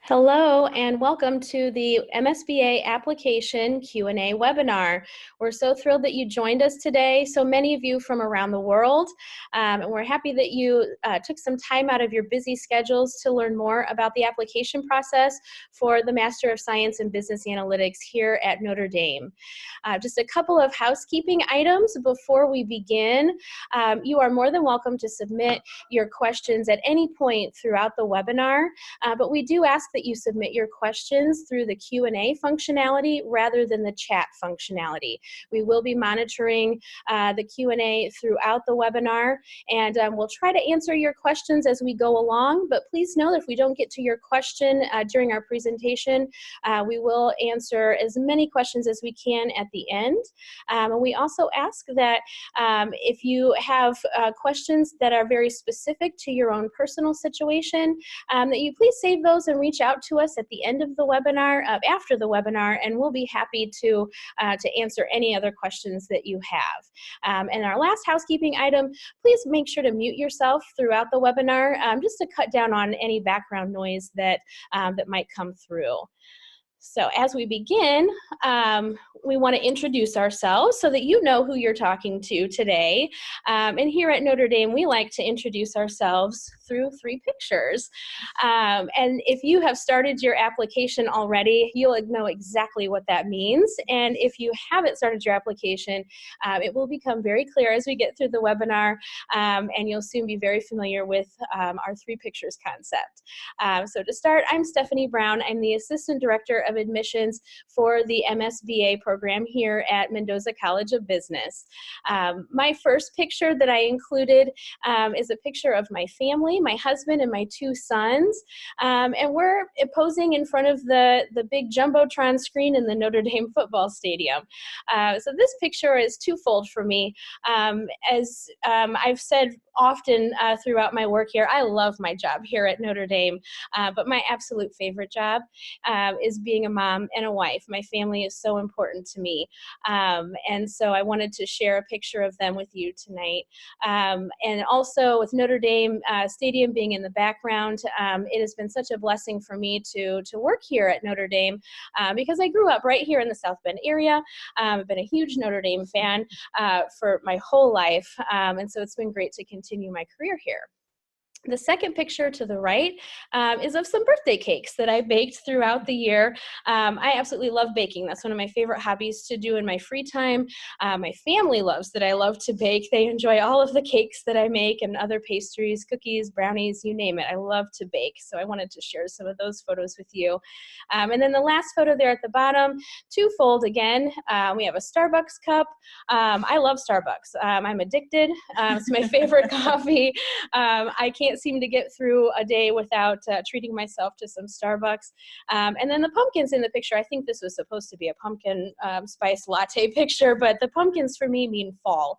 Hello and welcome to the MSBA application Q&A webinar. We're so thrilled that you joined us today, so many of you from around the world, and we're happy that you took some time out of your busy schedules to learn more about the application process for the Master of Science in Business Analytics here at Notre Dame. Just a couple of housekeeping items before we begin. You are more than welcome to submit your questions at any point throughout the webinar, but we do ask that you submit your questions through the Q&A functionality rather than the chat functionality. We will be monitoring the Q&A throughout the webinar, and we'll try to answer your questions as we go along, but please know that if we don't get to your question during our presentation, we will answer as many questions as we can at the end. And we also ask that if you have questions that are very specific to your own personal situation, that you please save those and reach out to us at the end of the webinar, after the webinar, and we'll be happy to answer any other questions that you have. And our last housekeeping item, please make sure to mute yourself throughout the webinar, just to cut down on any background noise that might come through. So as we begin, we want to introduce ourselves so that you know who you're talking to today. And here at Notre Dame, we like to introduce ourselves through 3 pictures. And if you have started your application already, you'll know exactly what that means. And if you haven't started your application, it will become very clear as we get through the webinar, and you'll soon be very familiar with our 3 pictures concept. So to start, I'm Stephanie Brown. I'm the Assistant Director of Admissions for the MSBA program here at Mendoza College of Business. My first picture that I included is a picture of my family, my husband and my 2 sons, and we're posing in front of the big Jumbotron screen in the Notre Dame football stadium. So this picture is twofold for me. As I've said often throughout my work here, I love my job here at Notre Dame, but my absolute favorite job is being a mom and a wife. My family is so important to me, and so I wanted to share a picture of them with you tonight. And also with Notre Dame Stadium being in the background, it has been such a blessing for me to work here at Notre Dame because I grew up right here in the South Bend area. I've been a huge Notre Dame fan for my whole life, and so it's been great to continue my career here. The second picture to the right is of some birthday cakes that I baked throughout the year. I absolutely love baking. That's one of my favorite hobbies to do in my free time. My family loves that I love to bake. They enjoy all of the cakes that I make and other pastries, cookies, brownies, you name it. I love to bake, so I wanted to share some of those photos with you. And then the last photo there at the bottom, twofold again. We have a Starbucks cup. I love Starbucks. I'm addicted. It's my favorite coffee. I can't seem to get through a day without treating myself to some Starbucks. And then the pumpkins in the picture, I think this was supposed to be a pumpkin spice latte picture, but the pumpkins for me mean fall.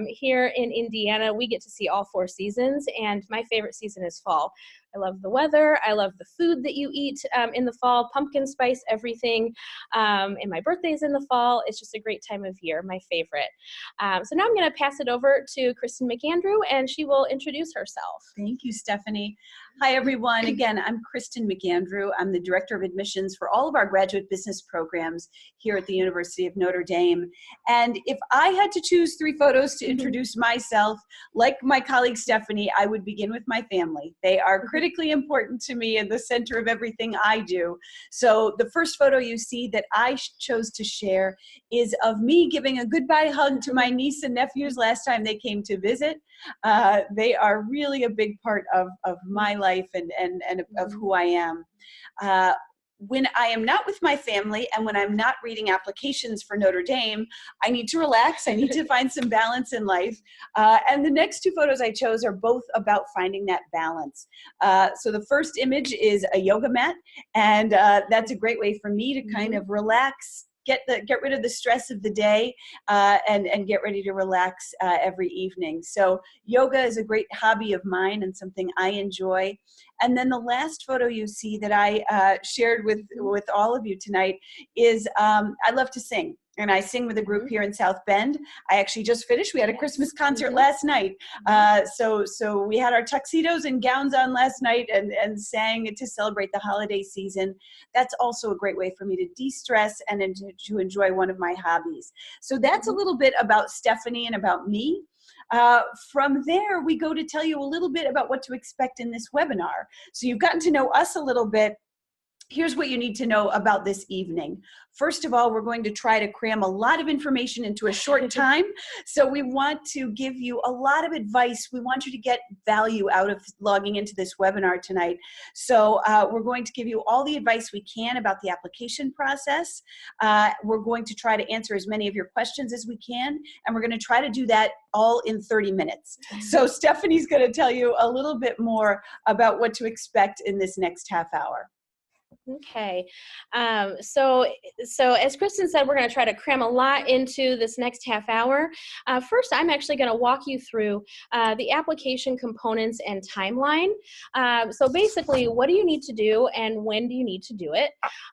Here in Indiana, we get to see all 4 seasons, and my favorite season is fall. I love the weather. I love the food that you eat in the fall, pumpkin spice, everything. And my birthday's in the fall. It's just a great time of year, my favorite. So now I'm going to pass it over to Kristen McAndrew, and she will introduce herself. Thank you, Stephanie. Hi, everyone. Again, I'm Kristen McAndrew. I'm the Director of Admissions for all of our graduate business programs here at the University of Notre Dame. And if I had to choose 3 photos to introduce myself, like my colleague Stephanie, I would begin with my family. They are critically important to me and the center of everything I do. So the first photo you see that I chose to share is of me giving a goodbye hug to my niece and nephews last time they came to visit. They are really a big part of my life and of who I am. When I am not with my family and when I'm not reading applications for Notre Dame, I need to relax. I need to find some balance in life. And the next 2 photos I chose are both about finding that balance. So the first image is a yoga mat, and that's a great way for me to kind of relax, get rid of the stress of the day, and get ready to relax every evening. So yoga is a great hobby of mine and something I enjoy. And then the last photo you see that I shared with all of you tonight is I love to sing. and I sing with a group here in South Bend. I actually just finished. We had a Christmas concert last night. So we had our tuxedos and gowns on last night and sang to celebrate the holiday season. That's also a great way for me to de-stress and to enjoy one of my hobbies. So that's a little bit about Stephanie and about me. From there, we go to tell you a little bit about what to expect in this webinar. So you've gotten to know us a little bit. Here's what you need to know about this evening. First of all, we're going to try to cram a lot of information into a short time. So we want to give you a lot of advice. We want you to get value out of logging into this webinar tonight. So we're going to give you all the advice we can about the application process. We're going to try to answer as many of your questions as we can, and we're going to try to do that all in 30 minutes. So Stephanie's going to tell you a little bit more about what to expect in this next half hour. Okay, so as Kristen said, we're going to try to cram a lot into this next half hour. First, I'm actually going to walk you through the application components and timeline. So basically, what do you need to do and when do you need to do it?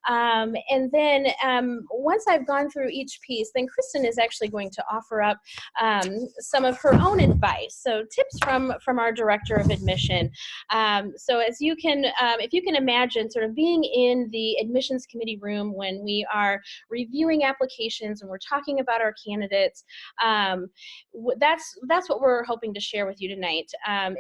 And then once I've gone through each piece, then Kristen is actually going to offer up some of her own advice. So tips from our Director of Admission. So as you can, if you can imagine sort of being in the admissions committee room when we are reviewing applications and we're talking about our candidates, that's what we're hoping to share with you tonight,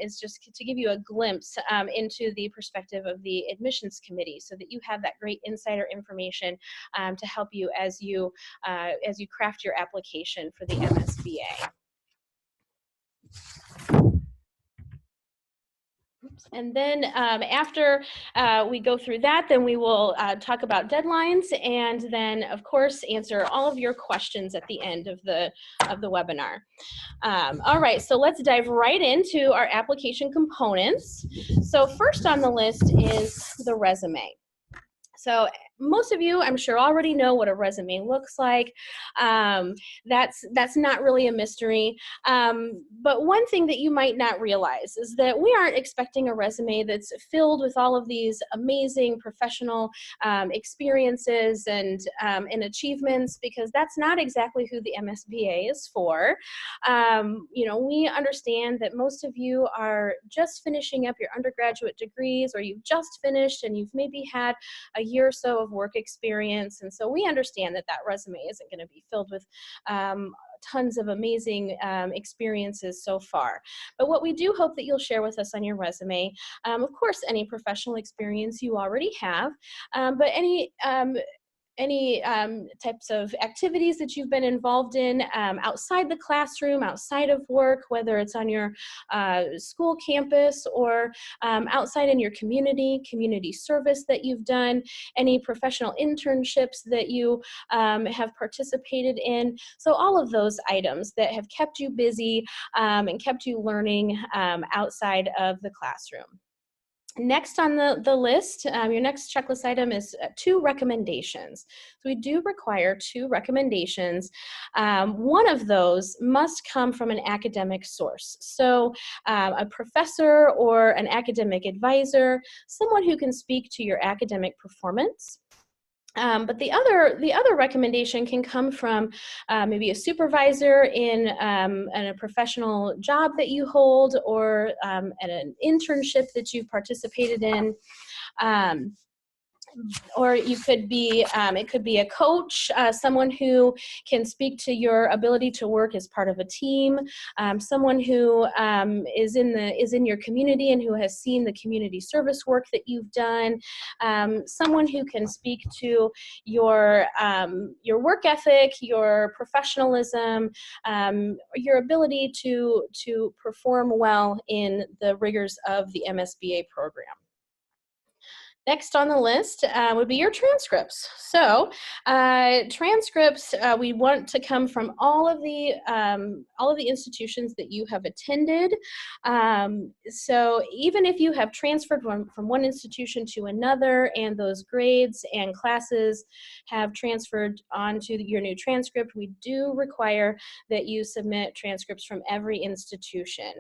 is just to give you a glimpse into the perspective of the admissions committee so that you have that great insider information to help you as you craft your application for the MSBA. And then after we go through that, then we will talk about deadlines and then, of course, answer all of your questions at the end of the webinar. All right, so let's dive right into our application components. So first on the list is the resume. So most of you, I'm sure, already know what a resume looks like. That's not really a mystery. But one thing that you might not realize is that we aren't expecting a resume that's filled with all of these amazing professional experiences and achievements, because that's not exactly who the MSBA is for. You know, we understand that most of you are just finishing up your undergraduate degrees, or you've just finished and you've maybe had a year or so of work experience, and so we understand that resume isn't going to be filled with tons of amazing experiences so far. But what we do hope that you'll share with us on your resume, of course, any professional experience you already have, but any types of activities that you've been involved in outside the classroom, outside of work, whether it's on your school campus or outside in your community service that you've done, any professional internships that you have participated in. So all of those items that have kept you busy and kept you learning outside of the classroom. Next on the list, your next checklist item is 2 recommendations. So we do require 2 recommendations. One of those must come from an academic source. So a professor or an academic advisor, someone who can speak to your academic performance. But the other recommendation can come from maybe a supervisor in a professional job that you hold, or at an internship that you've participated in. Or you could be, it could be a coach, someone who can speak to your ability to work as part of a team, someone who is in your community and who has seen the community service work that you've done, someone who can speak to your work ethic, your professionalism, your ability to perform well in the rigors of the MSBA program. Next on the list would be your transcripts. So transcripts we want to come from all of the institutions that you have attended. So even if you have transferred from one institution to another, and those grades and classes have transferred onto your new transcript, we do require that you submit transcripts from every institution.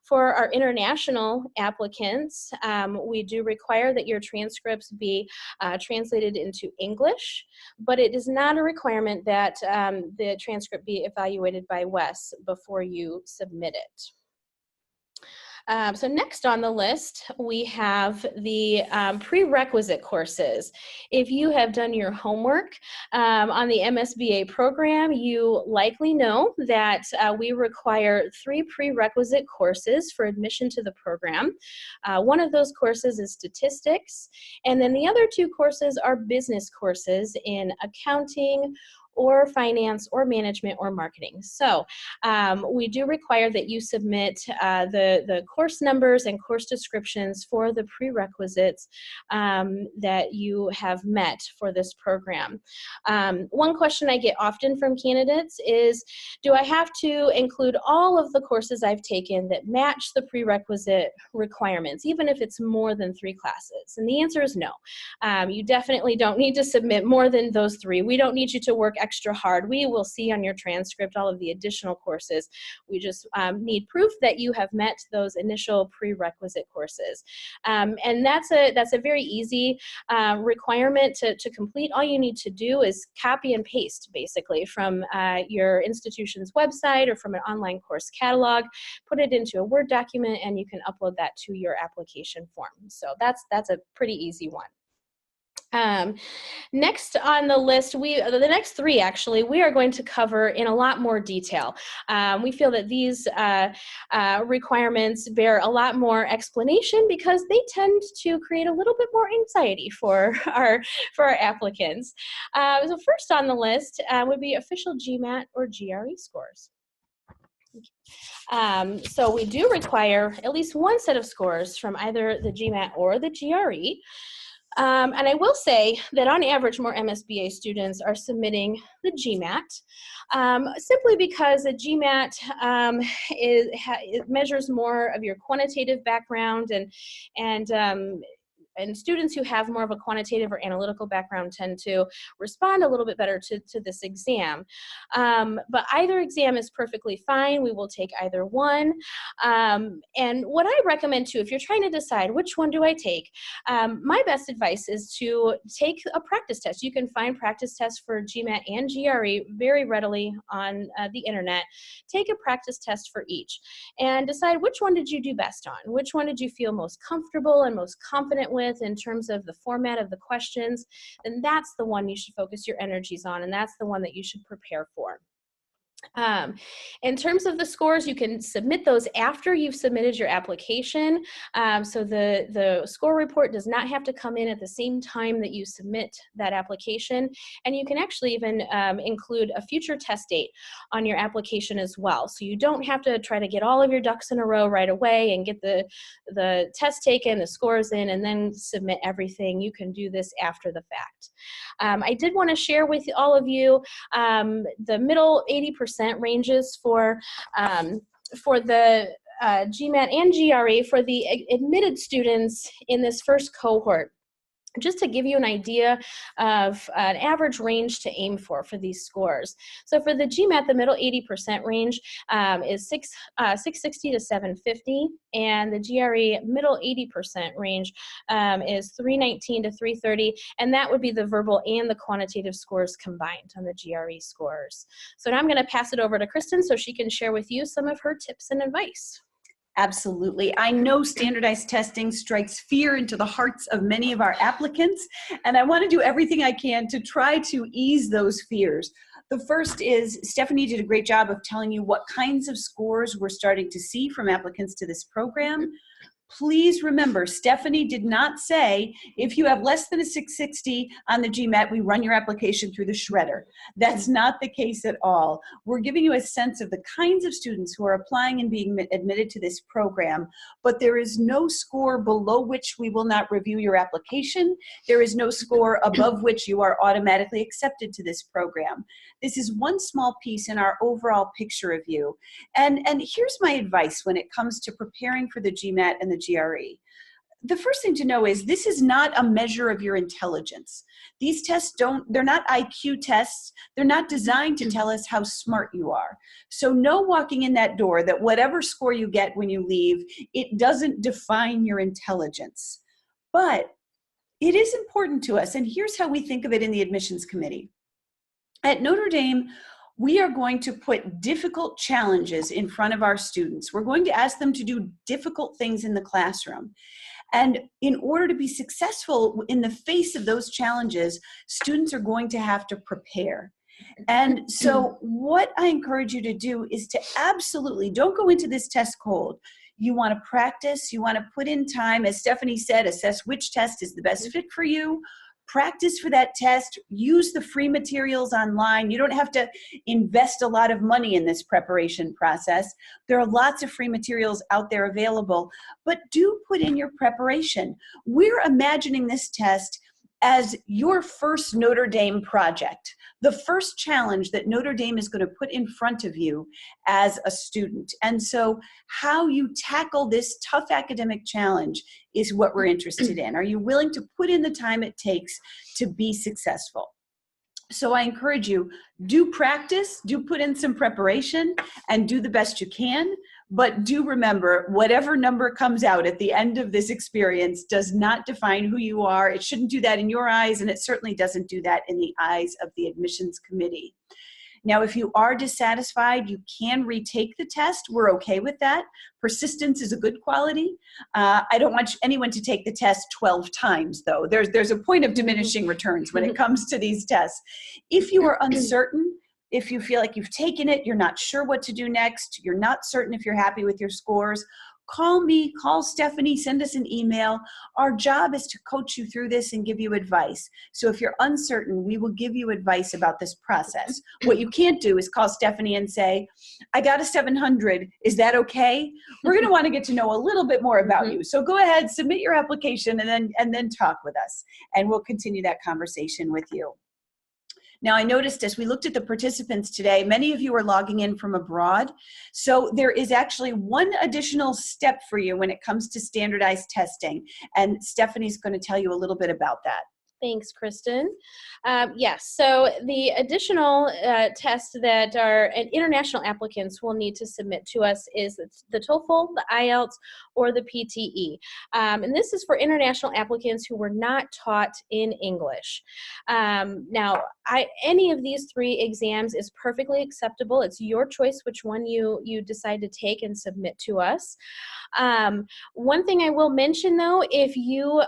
For our international applicants, we do require that your transcript transcripts be translated into English, but it is not a requirement that the transcript be evaluated by Wes before you submit it. So next on the list, we have the prerequisite courses. If you have done your homework on the MSBA program, you likely know that we require 3 prerequisite courses for admission to the program. One of those courses is statistics, and then the other 2 courses are business courses in accounting, or finance, or management, or marketing. So we do require that you submit the course numbers and course descriptions for the prerequisites that you have met for this program. One question I get often from candidates is, do I have to include all of the courses I've taken that match the prerequisite requirements, even if it's more than 3 classes? And the answer is no. You definitely don't need to submit more than those 3. We don't need you to work extra hard. We will see on your transcript all of the additional courses. We just need proof that you have met those initial prerequisite courses. And that's a very easy requirement to complete. All you need to do is copy and paste, basically, from your institution's website or from an online course catalog, put it into a Word document, and you can upload that to your application form. So that's a pretty easy one. Next on the list, the next 3 actually, we are going to cover in a lot more detail. We feel that these requirements bear a lot more explanation because they tend to create a little bit more anxiety for our applicants. So first on the list would be official GMAT or GRE scores. So we do require at least one set of scores from either the GMAT or the GRE. And I will say that on average, more MSBA students are submitting the GMAT, simply because the GMAT it measures more of your quantitative background, and students who have more of a quantitative or analytical background tend to respond a little bit better to this exam. But either exam is perfectly fine. We will take either one. And what I recommend too, if you're trying to decide which one do I take, my best advice is to take a practice test. You can find practice tests for GMAT and GRE very readily on the internet. Take a practice test for each and decide which one did you do best on, which one did you feel most comfortable and most confident with in terms of the format of the questions. Then that's the one you should focus your energies on, and that's the one that you should prepare for. In terms of the scores, you can submit those after you've submitted your application. So the score report does not have to come in at the same time that you submit that application. And you can actually even include a future test date on your application as well. So you don't have to try to get all of your ducks in a row right away and get the test taken, the scores in, and then submit everything. You can do this after the fact. I did want to share with all of you the middle 80% ranges for the GMAT and GRE for the admitted students in this first cohort, just to give you an idea of an average range to aim for these scores. So for the GMAT, the middle 80% range is 660 to 750, and the GRE middle 80% range is 319 to 330, and that would be the verbal and the quantitative scores combined on the GRE scores. So now I'm going to pass it over to Kristen so she can share with you some of her tips and advice. Absolutely. I know standardized testing strikes fear into the hearts of many of our applicants, and I want to do everything I can to try to ease those fears. The first is, Stephanie did a great job of telling you what kinds of scores we're starting to see from applicants to this program. Please remember, Stephanie did not say, if you have less than a 660 on the GMAT, we run your application through the shredder. That's not the case at all. We're giving you a sense of the kinds of students who are applying and being admitted to this program, but there is no score below which we will not review your application. There is no score above which you are automatically accepted to this program. This is one small piece in our overall picture of you. And here's my advice when it comes to preparing for the GMAT and the GRE. The first thing to know is this is not a measure of your intelligence. These tests they're not IQ tests. They're not designed to tell us how smart you are. So know walking in that door that whatever score you get when you leave, it doesn't define your intelligence. But It is important to us, and here's how we think of it in the admissions committee. At Notre Dame, we are going to put difficult challenges in front of our students. We're going to ask them to do difficult things in the classroom. And in order to be successful in the face of those challenges, students are going to have to prepare. And so what I encourage you to do is to absolutely don't go into this test cold. You want to practice, you want to put in time, as Stephanie said, assess which test is the best fit for you. Practice for that test, use the free materials online. You don't have to invest a lot of money in this preparation process. There are lots of free materials out there available, but do put in your preparation. We're imagining this test as your first Notre Dame project, the first challenge that Notre Dame is going to put in front of you as a student. And so how you tackle this tough academic challenge is what we're interested in. Are you willing to put in the time it takes to be successful? So I encourage you, do practice, do put in some preparation, and do the best you can. But do remember, whatever number comes out at the end of this experience does not define who you are. It shouldn't do that in your eyes, and it certainly doesn't do that in the eyes of the admissions committee. Now, if you are dissatisfied, you can retake the test. We're okay with that. Persistence is a good quality. I don't want anyone to take the test 12 times, though. There's a point of diminishing returns when it comes to these tests. If you are uncertain, if you feel like you've taken it, you're not sure what to do next, you're not certain if you're happy with your scores, call me, call Stephanie, send us an email. Our job is to coach you through this and give you advice. So if you're uncertain, we will give you advice about this process. What you can't do is call Stephanie and say, I got a 700, is that okay? We're going to want to get to know a little bit more about you. So go ahead, submit your application, and then talk with us, and we'll continue that conversation with you. Now, I noticed as we looked at the participants today, many of you are logging in from abroad. So there is actually one additional step for you when it comes to standardized testing. And Stephanie's going to tell you a little bit about that. Thanks, Kristen. Yes, so the additional tests that our international applicants will need to submit to us is the TOEFL, the IELTS, or the PTE. And this is for international applicants who were not taught in English. Now, any of these three exams is perfectly acceptable. It's your choice which one you decide to take and submit to us. One thing I will mention, though, if your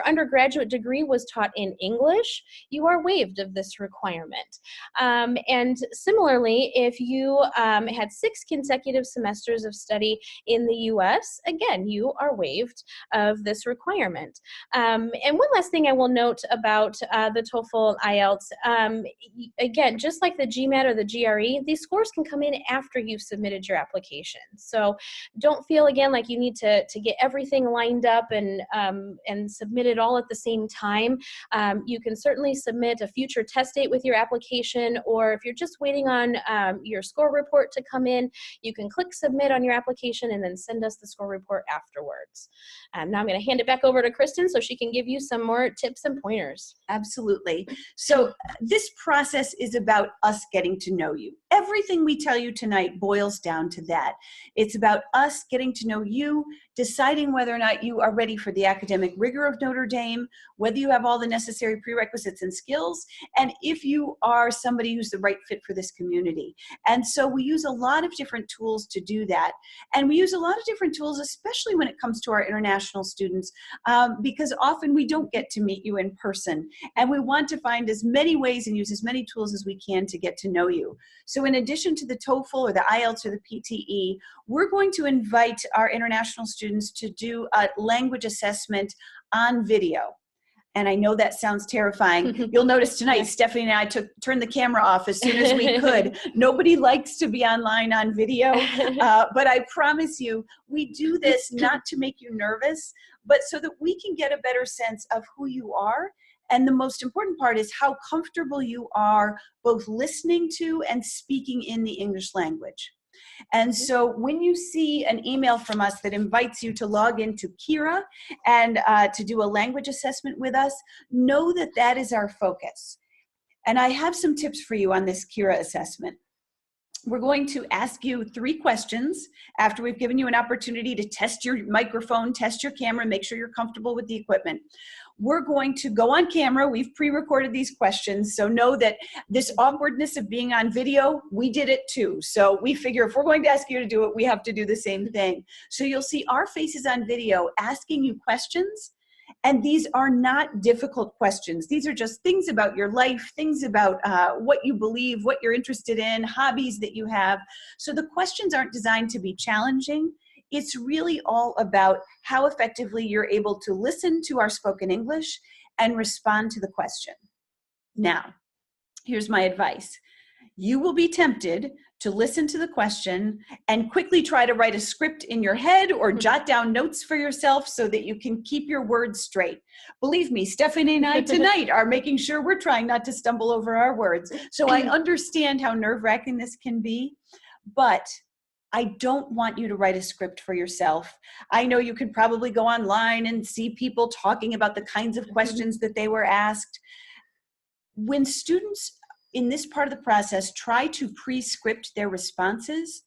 undergraduate degree was taught in English, you are waived of this requirement. And similarly, if you had 6 consecutive semesters of study in the U.S., again, you are waived of this requirement. And one last thing I will note about the TOEFL IELTS, again, just like the GMAT or the GRE, these scores can come in after you've submitted your application. So don't feel, again, like you need to get everything lined up and submit it all at the same time. You can certainly submit a future test date with your application, or if you're just waiting on your score report to come in, you can click submit on your application and then send us the score report afterwards. Now I'm going to hand it back over to Kristen so she can give you some more tips and pointers. Absolutely. So this process is about us getting to know you. Everything we tell you tonight boils down to that. It's about us getting to know you, deciding whether or not you are ready for the academic rigor of Notre Dame, whether you have all the necessary prerequisites and skills, and if you are somebody who's the right fit for this community. And so we use a lot of different tools to do that. And we use a lot of different tools, especially when it comes to our international students, because often we don't get to meet you in person. And we want to find as many ways and use as many tools as we can to get to know you. So in addition to the TOEFL or the IELTS or the PTE, we're going to invite our international students to do a language assessment on video. And I know that sounds terrifying. You'll notice tonight, Stephanie and I turned the camera off as soon as we could. Nobody likes to be online on video, but I promise you, we do this not to make you nervous, but so that we can get a better sense of who you are. And the most important part is how comfortable you are both listening to and speaking in the English language. And so when you see an email from us that invites you to log into Kira and to do a language assessment with us, know that that is our focus. And I have some tips for you on this Kira assessment. we're going to ask you 3 questions after we've given you an opportunity to test your microphone, test your camera, make sure you're comfortable with the equipment. We're going to go on camera. We've pre-recorded these questions, so know that this awkwardness of being on video, we did it too. So we figure if we're going to ask you to do it, we have to do the same thing. So you'll see our faces on video asking you questions. And these are not difficult questions. These are just things about your life, things about what you believe, what you're interested in, hobbies that you have. So the questions aren't designed to be challenging. It's really all about how effectively you're able to listen to our spoken English and respond to the question. Now, here's my advice. You will be tempted to listen to the question and quickly try to write a script in your head or jot down notes for yourself so that you can keep your words straight. Believe me, Stephanie and I tonight are making sure we're trying not to stumble over our words. So I understand how nerve-wracking this can be, but I don't want you to write a script for yourself. I know you can probably go online and see people talking about the kinds of questions that they were asked. When students in this part of the process try to pre-script their responses,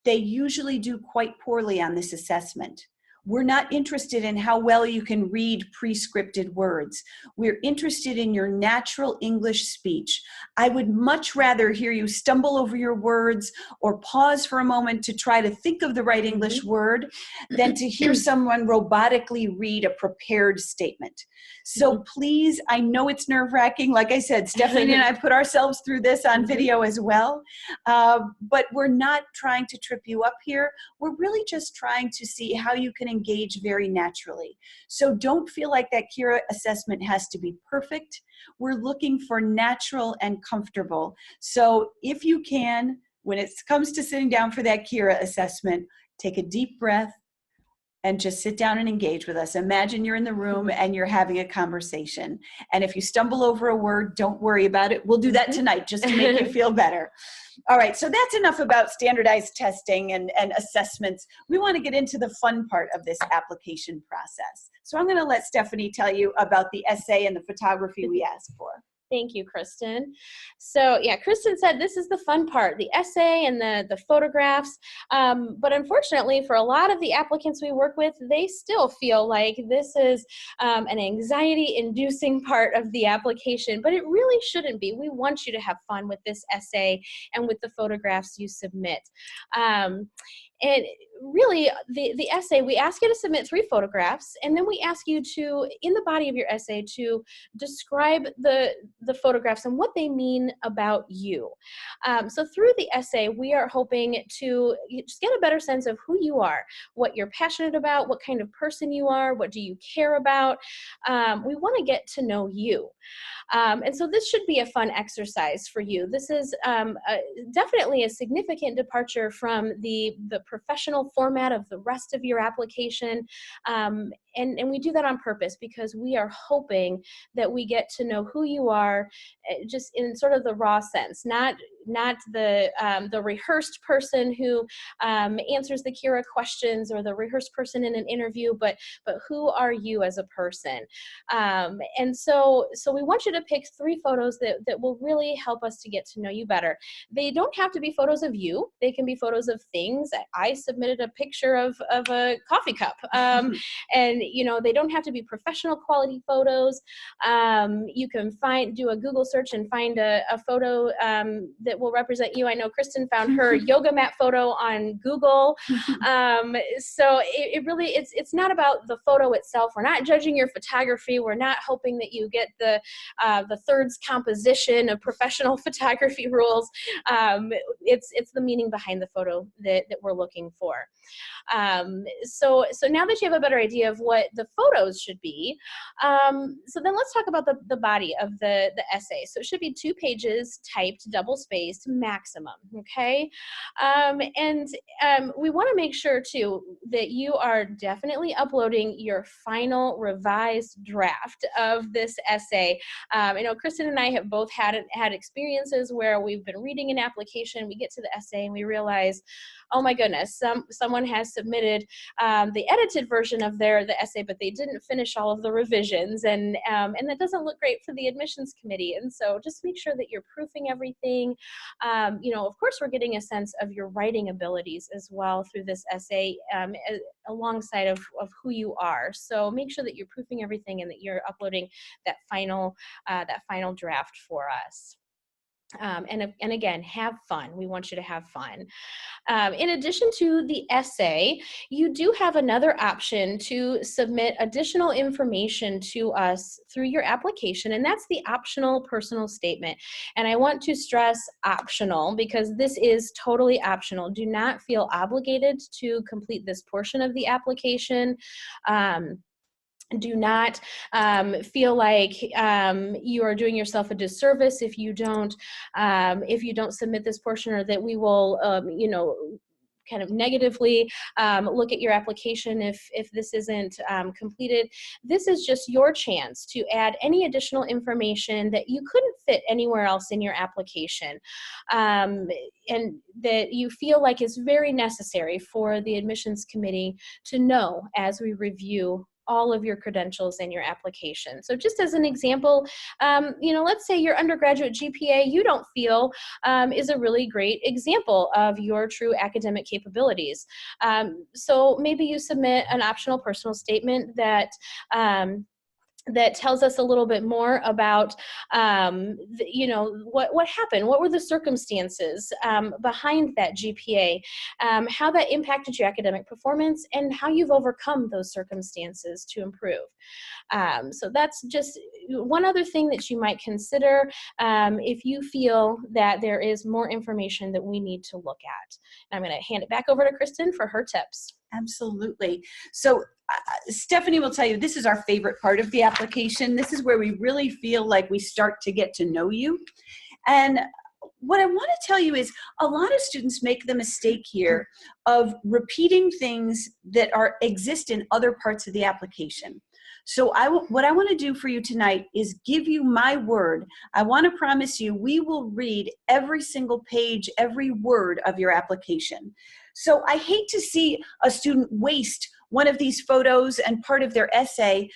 they usually do quite poorly on this assessment. We're not interested in how well you can read pre-scripted words. We're interested in your natural English speech. I would much rather hear you stumble over your words or pause for a moment to try to think of the right English word than to hear someone robotically read a prepared statement. So please, I know it's nerve-wracking. Like I said, Stephanie and I put ourselves through this on video as well, but we're not trying to trip you up here. We're really just trying to see how you can engage very naturally. So don't feel like that Kira assessment has to be perfect. We're looking for natural and comfortable. So if you can, when it comes to sitting down for that Kira assessment, take a deep breath and just sit down and engage with us. Imagine you're in the room and you're having a conversation. And if you stumble over a word, don't worry about it. We'll do that tonight just to make you feel better. All right, so that's enough about standardized testing and assessments. We want to get into the fun part of this application process. So I'm going to let Stephanie tell you about the essay and the photography we asked for. Thank you, Kristen. So yeah, Kristen said this is the fun part, the essay and the photographs. But unfortunately, for a lot of the applicants we work with, they still feel like this is an anxiety-inducing part of the application, but it really shouldn't be. We want you to have fun with this essay and with the photographs you submit. And really, the essay, we ask you to submit 3 photographs, and then we ask you to, in the body of your essay, to describe the photographs and what they mean about you. So through the essay, we are hoping to just get a better sense of who you are, what you're passionate about, what kind of person you are, what do you care about. We want to get to know you. And so this should be a fun exercise for you. This is definitely a significant departure from the professional format of the rest of your application. And we do that on purpose because we are hoping that we get to know who you are just in sort of the raw sense, not the rehearsed person who answers the Kira questions or the rehearsed person in an interview, but who are you as a person? And so we want you to pick 3 photos that will really help us to get to know you better. They don't have to be photos of you. They can be photos of things. I submitted a picture of a coffee cup, and they don't have to be professional quality photos. You can do a Google search and find a photo that will represent you. I know Kristen found her yoga mat photo on Google. So it really, it's not about the photo itself. We're not judging your photography. We're not hoping that you get the thirds composition of professional photography rules. It's the meaning behind the photo that we're looking for. So now that you have a better idea of what the photos should be, so then let's talk about the body of the essay. So it should be 2 pages typed, double-spaced, maximum, okay? And we want to make sure, too, that you are definitely uploading your final revised draft of this essay. I know Kristen and I have both had experiences where we've been reading an application, we get to the essay, and we realize, oh my goodness, someone has submitted the edited version of the essay, but they didn't finish all of the revisions, and that doesn't look great for the admissions committee. And so just make sure that you're proofing everything, Of course, we're getting a sense of your writing abilities as well through this essay, alongside of who you are. So make sure that you're proofing everything and that you're uploading that final draft for us. And again, have fun. We want you to have fun. In addition to the essay, you do have another option to submit additional information to us through your application, and that's the optional personal statement. And I want to stress optional because this is totally optional. Do not feel obligated to complete this portion of the application. Do not feel like you are doing yourself a disservice if you don't submit this portion, or that we will kind of negatively look at your application if this isn't completed. This is just your chance to add any additional information that you couldn't fit anywhere else in your application, and that you feel like is very necessary for the admissions committee to know as we review all of your credentials and your application. So just as an example, let's say your undergraduate GPA you don't feel is a really great example of your true academic capabilities. So maybe you submit an optional personal statement that tells us a little bit more about, what happened, what were the circumstances behind that GPA, how that impacted your academic performance, and how you've overcome those circumstances to improve. So that's just one other thing that you might consider if you feel that there is more information that we need to look at. And I'm going to hand it back over to Kristen for her tips. Absolutely. So Stephanie will tell you, this is our favorite part of the application. This is where we really feel like we start to get to know you. And what I want to tell you is a lot of students make the mistake here of repeating things that exist in other parts of the application. So what I want to do for you tonight is give you my word. I want to promise you we will read every single page, every word of your application. So I hate to see a student waste one of these photos and part of their essay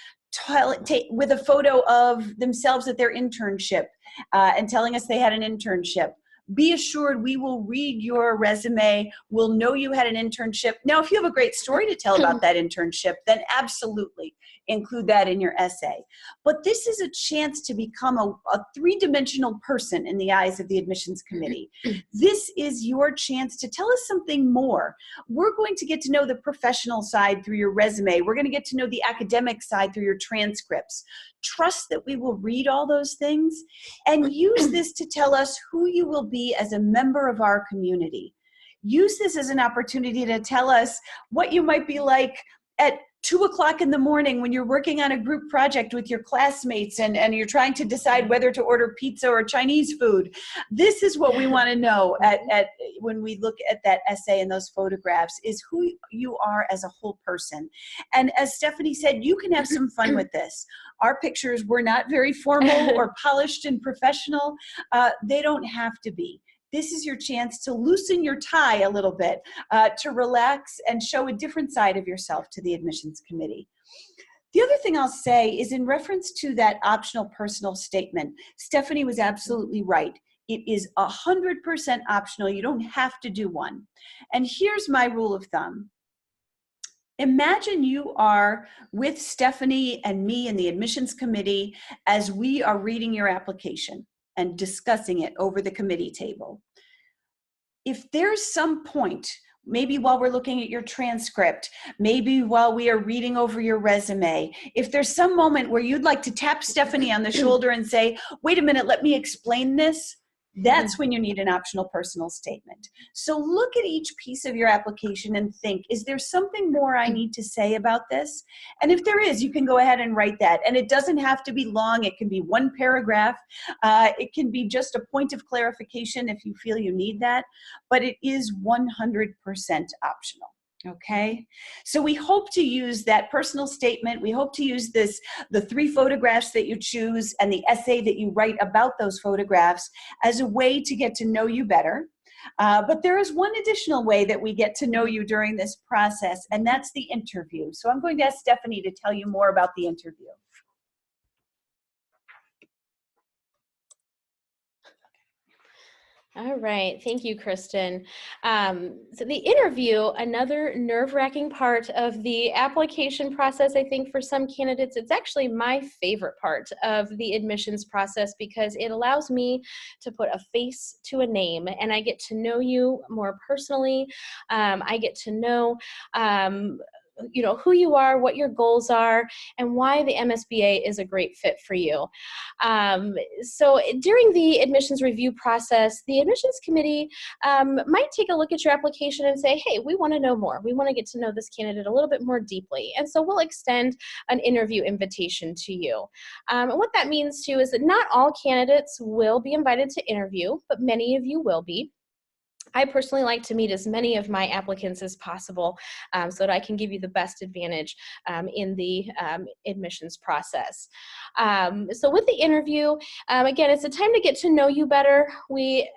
with a photo of themselves at their internship and telling us they had an internship. Be assured we will read your resume. We'll know you had an internship. Now, if you have a great story to tell about that internship, then absolutely include that in your essay. But this is a chance to become a three-dimensional person in the eyes of the admissions committee. This is your chance to tell us something more. We're going to get to know the professional side through your resume. We're going to get to know the academic side through your transcripts. Trust that we will read all those things and use this to tell us who you will be as a member of our community. Use this as an opportunity to tell us what you might be like at 2 o'clock in the morning when you're working on a group project with your classmates and you're trying to decide whether to order pizza or Chinese food. This is what we want to know when we look at that essay and those photographs, is who you are as a whole person. And as Stephanie said, you can have some fun with this. Our pictures were not very formal or polished and professional. They don't have to be. This is your chance to loosen your tie a little bit, to relax and show a different side of yourself to the admissions committee. The other thing I'll say is in reference to that optional personal statement, Stephanie was absolutely right. It is 100% optional. You don't have to do one. And here's my rule of thumb. Imagine you are with Stephanie and me and the admissions committee as we are reading your application and discussing it over the committee table. If there's some point, maybe while we're looking at your transcript, maybe while we are reading over your resume, if there's some moment where you'd like to tap Stephanie on the shoulder and say, wait a minute, let me explain this, that's when you need an optional personal statement. So look at each piece of your application and think, is there something more I need to say about this? And if there is, you can go ahead and write that. And it doesn't have to be long. It can be one paragraph. It can be just a point of clarification if you feel you need that. But it is 100% optional. Okay, so we hope to use that personal statement. We hope to use the 3 photographs that you choose and the essay that you write about those photographs as a way to get to know you better. But there is one additional way that we get to know you during this process, and that's the interview. So I'm going to ask Stephanie to tell you more about the interview. All right. Thank you, Kristen. So the interview, another nerve-wracking part of the application process, I think for some candidates, it's actually my favorite part of the admissions process because it allows me to put a face to a name and I get to know you more personally. I get to know who you are, what your goals are, and why the MSBA is a great fit for you. So during the admissions review process, the admissions committee might take a look at your application and say, hey, we want to know more. We want to get to know this candidate a little bit more deeply. And so we'll extend an interview invitation to you. And what that means too is that not all candidates will be invited to interview, but many of you will be. I personally like to meet as many of my applicants as possible so that I can give you the best advantage in the admissions process. So with the interview, again, it's a time to get to know you better. We,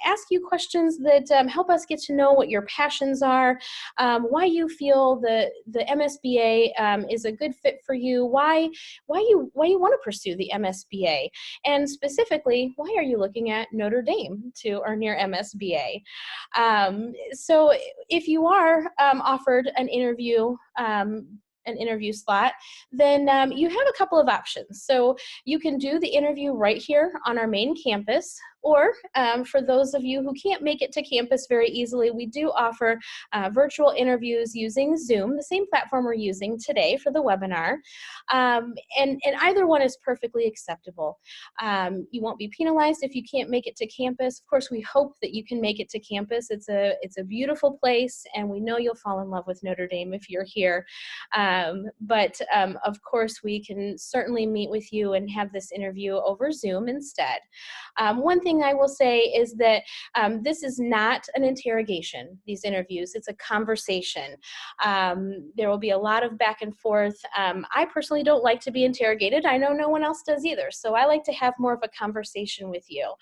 ask you questions that help us get to know what your passions are, why you feel the MSBA is a good fit for you, why you want to pursue the MSBA, and specifically, why are you looking at Notre Dame to earn your MSBA? So if you are offered an interview slot, then you have a couple of options. So you can do the interview right here on our main campus, or for those of you who can't make it to campus very easily, we do offer virtual interviews using Zoom, the same platform we're using today for the webinar. And either one is perfectly acceptable. You won't be penalized if you can't make it to campus. Of course, we hope that you can make it to campus. It's a beautiful place, and we know you'll fall in love with Notre Dame if you're here. But of course, we can certainly meet with you and have this interview over Zoom instead. One thing I will say is that this is not an interrogation, these interviews. It's a conversation. There will be a lot of back and forth. I personally don't like to be interrogated. I know no one else does either. So I like to have more of a conversation with you.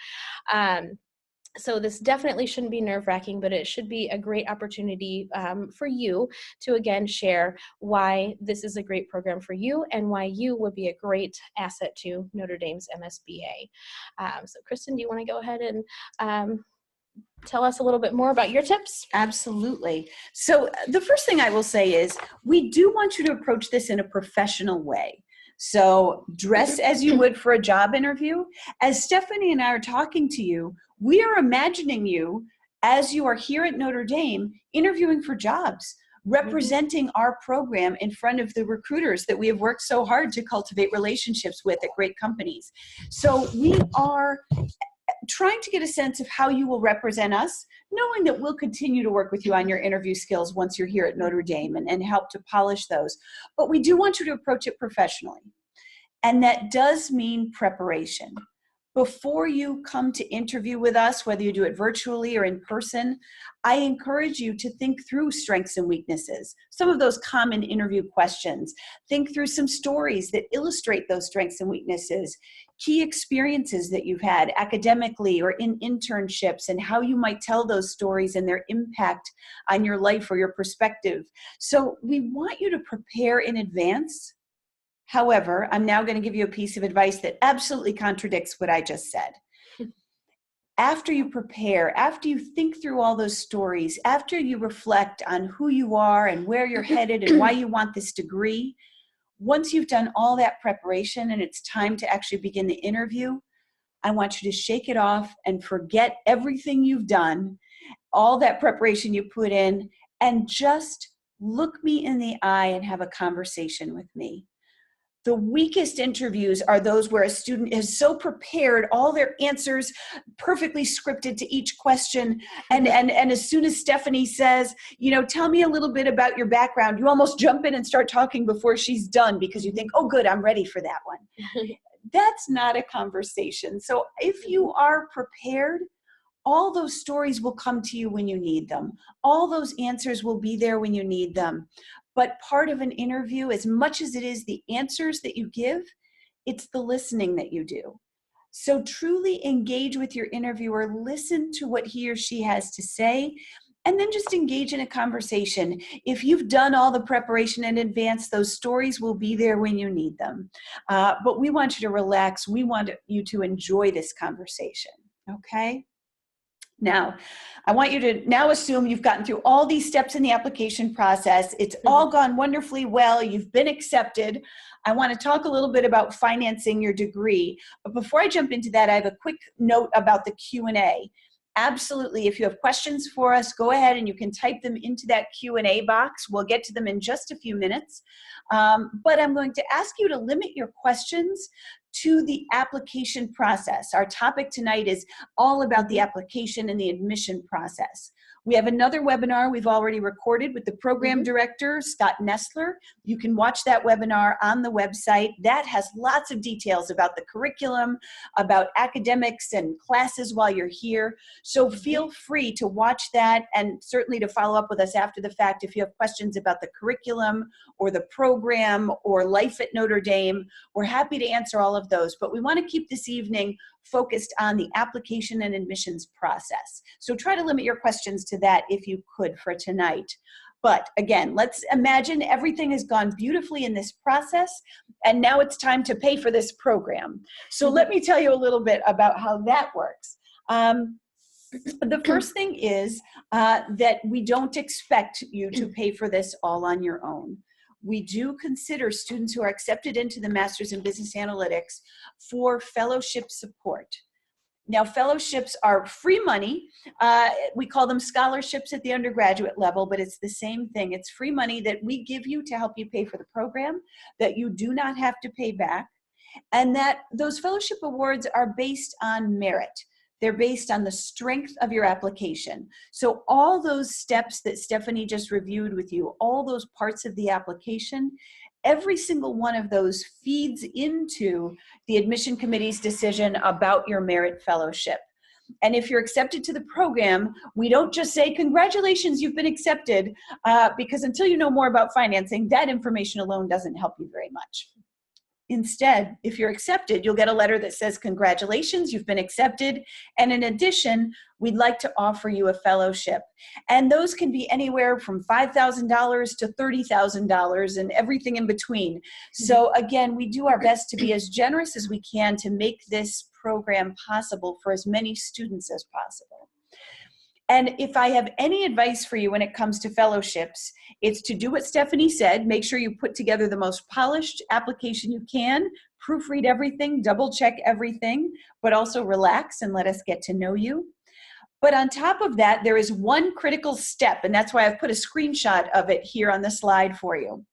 So this definitely shouldn't be nerve-wracking, but it should be a great opportunity for you to, again, share why this is a great program for you and why you would be a great asset to Notre Dame's MSBA. So Kristen, do you want to go ahead and tell us a little bit more about your tips? Absolutely. So the first thing I will say is we do want you to approach this in a professional way. So dress as you would for a job interview. As Stephanie and I are talking to you, we are imagining you as you are here at Notre Dame interviewing for jobs, representing our program in front of the recruiters that we have worked so hard to cultivate relationships with at great companies. So we are trying to get a sense of how you will represent us, knowing that we'll continue to work with you on your interview skills once you're here at Notre Dame and help to polish those. But we do want you to approach it professionally. And that does mean preparation. Before you come to interview with us, whether you do it virtually or in person, I encourage you to think through strengths and weaknesses, some of those common interview questions. Think through some stories that illustrate those strengths and weaknesses, key experiences that you've had academically or in internships, and how you might tell those stories and their impact on your life or your perspective. So we want you to prepare in advance. However, I'm now going to give you a piece of advice that absolutely contradicts what I just said. After you prepare, after you think through all those stories, after you reflect on who you are and where you're headed and why you want this degree, once you've done all that preparation and it's time to actually begin the interview, I want you to shake it off and forget everything you've done, all that preparation you put in, and just look me in the eye and have a conversation with me. The weakest interviews are those where a student is so prepared, all their answers perfectly scripted to each question. And as soon as Stephanie says, tell me a little bit about your background, you almost jump in and start talking before she's done because you think, oh, good, I'm ready for that one. That's not a conversation. So if you are prepared, all those stories will come to you when you need them. All those answers will be there when you need them. But part of an interview, as much as it is the answers that you give, it's the listening that you do. So truly engage with your interviewer, listen to what he or she has to say, and then just engage in a conversation. If you've done all the preparation in advance, those stories will be there when you need them. But we want you to relax. We want you to enjoy this conversation, okay? Now, I want you to now assume you've gotten through all these steps in the application process. It's all gone wonderfully well. You've been accepted. I want to talk a little bit about financing your degree. But before I jump into that, I have a quick note about the Q&A. Absolutely, if you have questions for us, go ahead and you can type them into that Q&A box. We'll get to them in just a few minutes. But I'm going to ask you to limit your questions to the application process. Our topic tonight is all about the application and the admission process. We have another webinar we've already recorded with the program director, Scott Nestler. You can watch that webinar on the website. That has lots of details about the curriculum, about academics and classes while you're here. So feel free to watch that and certainly to follow up with us after the fact if you have questions about the curriculum or the program or life at Notre Dame. We're happy to answer all of those, but we want to keep this evening focused on the application and admissions process. So try to limit your questions to that if you could for tonight. But again, let's imagine everything has gone beautifully in this process, and now it's time to pay for this program. So let me tell you a little bit about how that works. The first thing is that we don't expect you to pay for this all on your own. We do consider students who are accepted into the Master's in Business Analytics for fellowship support. Now, fellowships are free money. We call them scholarships at the undergraduate level, but it's the same thing. It's free money that we give you to help you pay for the program, that you do not have to pay back, and that those fellowship awards are based on merit. They're based on the strength of your application. So all those steps that Stephanie just reviewed with you, all those parts of the application, every single one of those feeds into the admission committee's decision about your merit fellowship. And if you're accepted to the program, we don't just say, congratulations, you've been accepted, because until you know more about financing, that information alone doesn't help you very much. Instead, if you're accepted, you'll get a letter that says, congratulations, you've been accepted. And in addition, we'd like to offer you a fellowship. And those can be anywhere from $5,000 to $30,000 and everything in between. So again, we do our best to be as generous as we can to make this program possible for as many students as possible. And if I have any advice for you when it comes to fellowships, it's to do what Stephanie said. Make sure you put together the most polished application you can, proofread everything, double check everything, but also relax and let us get to know you. But on top of that, there is one critical step, and that's why I've put a screenshot of it here on the slide for you.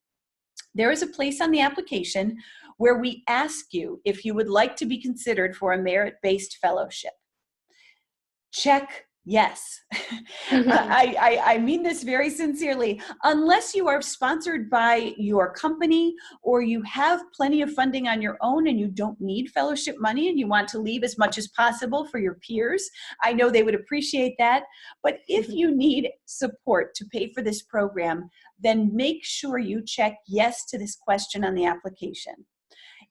There is a place on the application where we ask you if you would like to be considered for a merit-based fellowship. Check yes. I mean this very sincerely. Unless you are sponsored by your company or you have plenty of funding on your own and you don't need fellowship money and you want to leave as much as possible for your peers, I know they would appreciate that. But if you need support to pay for this program, then make sure you check yes to this question on the application.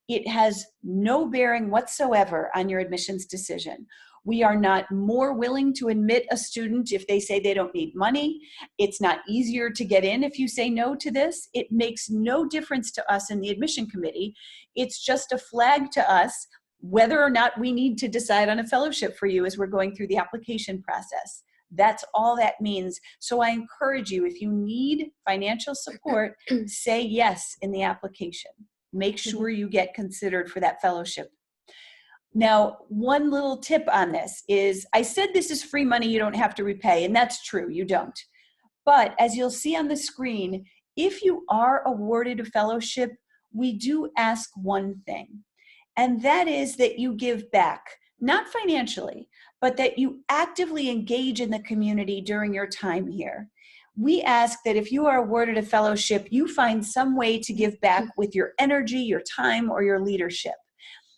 It has no bearing whatsoever on your admissions decision. We are not more willing to admit a student if they say they don't need money. It's not easier to get in if you say no to this. It makes no difference to us in the admission committee. It's just a flag to us whether or not we need to decide on a fellowship for you as we're going through the application process. That's all that means. So I encourage you, if you need financial support, say yes in the application. Make sure you get considered for that fellowship. Now, one little tip on this is, I said this is free money you don't have to repay, and that's true, you don't. But as you'll see on the screen, if you are awarded a fellowship, we do ask one thing, and that is that you give back, not financially, but that you actively engage in the community during your time here. We ask that if you are awarded a fellowship, you find some way to give back with your energy, your time, or your leadership.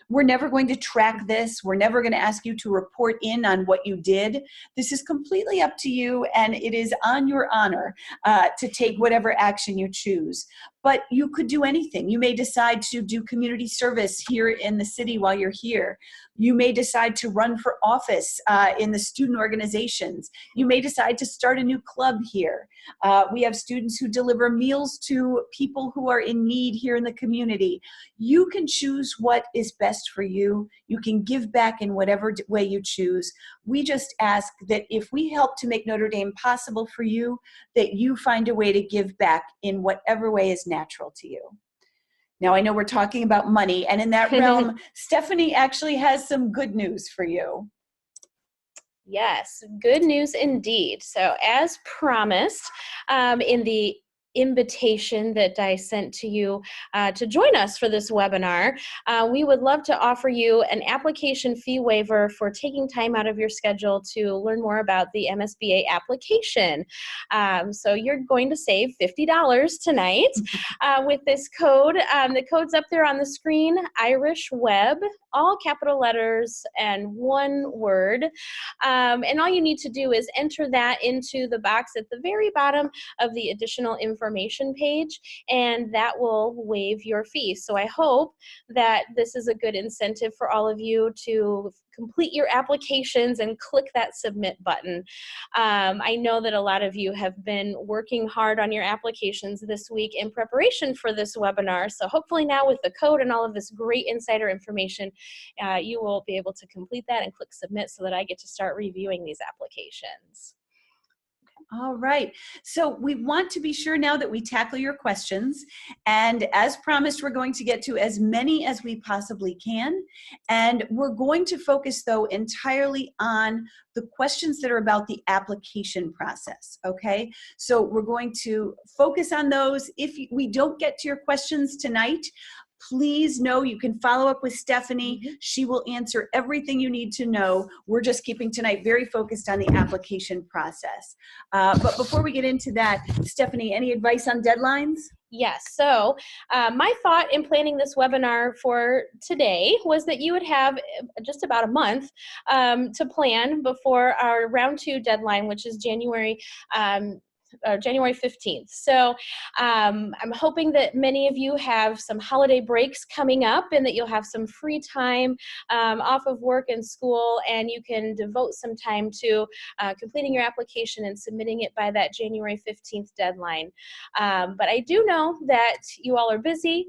We're never going to track this. We're never going to ask you to report in on what you did. This is completely up to you, and it is on your honor to take whatever action you choose. but you could do anything. You may decide to do community service here in the city while you're here. You may decide to run for office in the student organizations. You may decide to start a new club here. We have students who deliver meals to people who are in need here in the community. You can choose what is best for you. You can give back in whatever way you choose. We just ask that if we help to make Notre Dame possible for you, that you find a way to give back in whatever way is natural to you. Now, I know we're talking about money, and in that realm, Stephanie actually has some good news for you. Yes, good news indeed. So as promised, in the invitation that I sent to you to join us for this webinar, we would love to offer you an application fee waiver for taking time out of your schedule to learn more about the MSBA application. So you're going to save $50 tonight with this code. The code's up there on the screen, Irish Web, all capital letters and one word. And all you need to do is enter that into the box at the very bottom of the additional information page, and that will waive your fee. So I hope that this is a good incentive for all of you to complete your applications and click that submit button. I know that a lot of you have been working hard on your applications this week in preparation for this webinar. So hopefully now with the code and all of this great insider information, you will be able to complete that and click submit so that I get to start reviewing these applications. All right. So we want to be sure now that we tackle your questions. And as promised, we're going to get to as many as we possibly can. And we're going to focus, though, entirely on the questions that are about the application process, okay? So we're going to focus on those. If we don't get to your questions tonight, please know you can follow up with Stephanie. She will answer everything you need to know. We're just keeping tonight very focused on the application process. But before we get into that, Stephanie, any advice on deadlines? Yes, so my thought in planning this webinar for today was that you would have just about a month to plan before our round 2 deadline, which is January 15th. So I'm hoping that many of you have some holiday breaks coming up and that you'll have some free time off of work and school, and you can devote some time to completing your application and submitting it by that January 15th deadline. But I do know that you all are busy.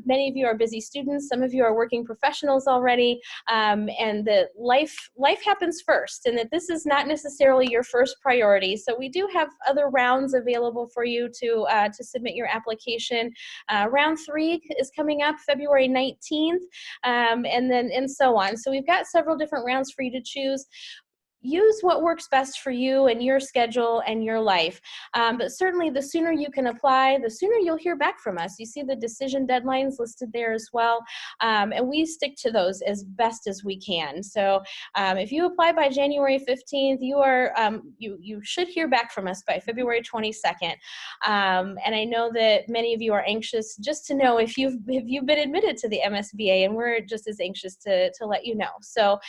Many of you are busy students. Some of you are working professionals already, and that life happens first, and that this is not necessarily your first priority. So we do have other rounds available for you to submit your application. Round 3 is coming up February 19th, and so on. So we've got several different rounds for you to choose. Use what works best for you and your schedule and your life. But certainly the sooner you can apply, the sooner you'll hear back from us. You see the decision deadlines listed there as well. And we stick to those as best as we can. So if you apply by January 15th, you should hear back from us by February 22nd. And I know that many of you are anxious just to know if you've been admitted to the MSBA, and we're just as anxious to let you know. So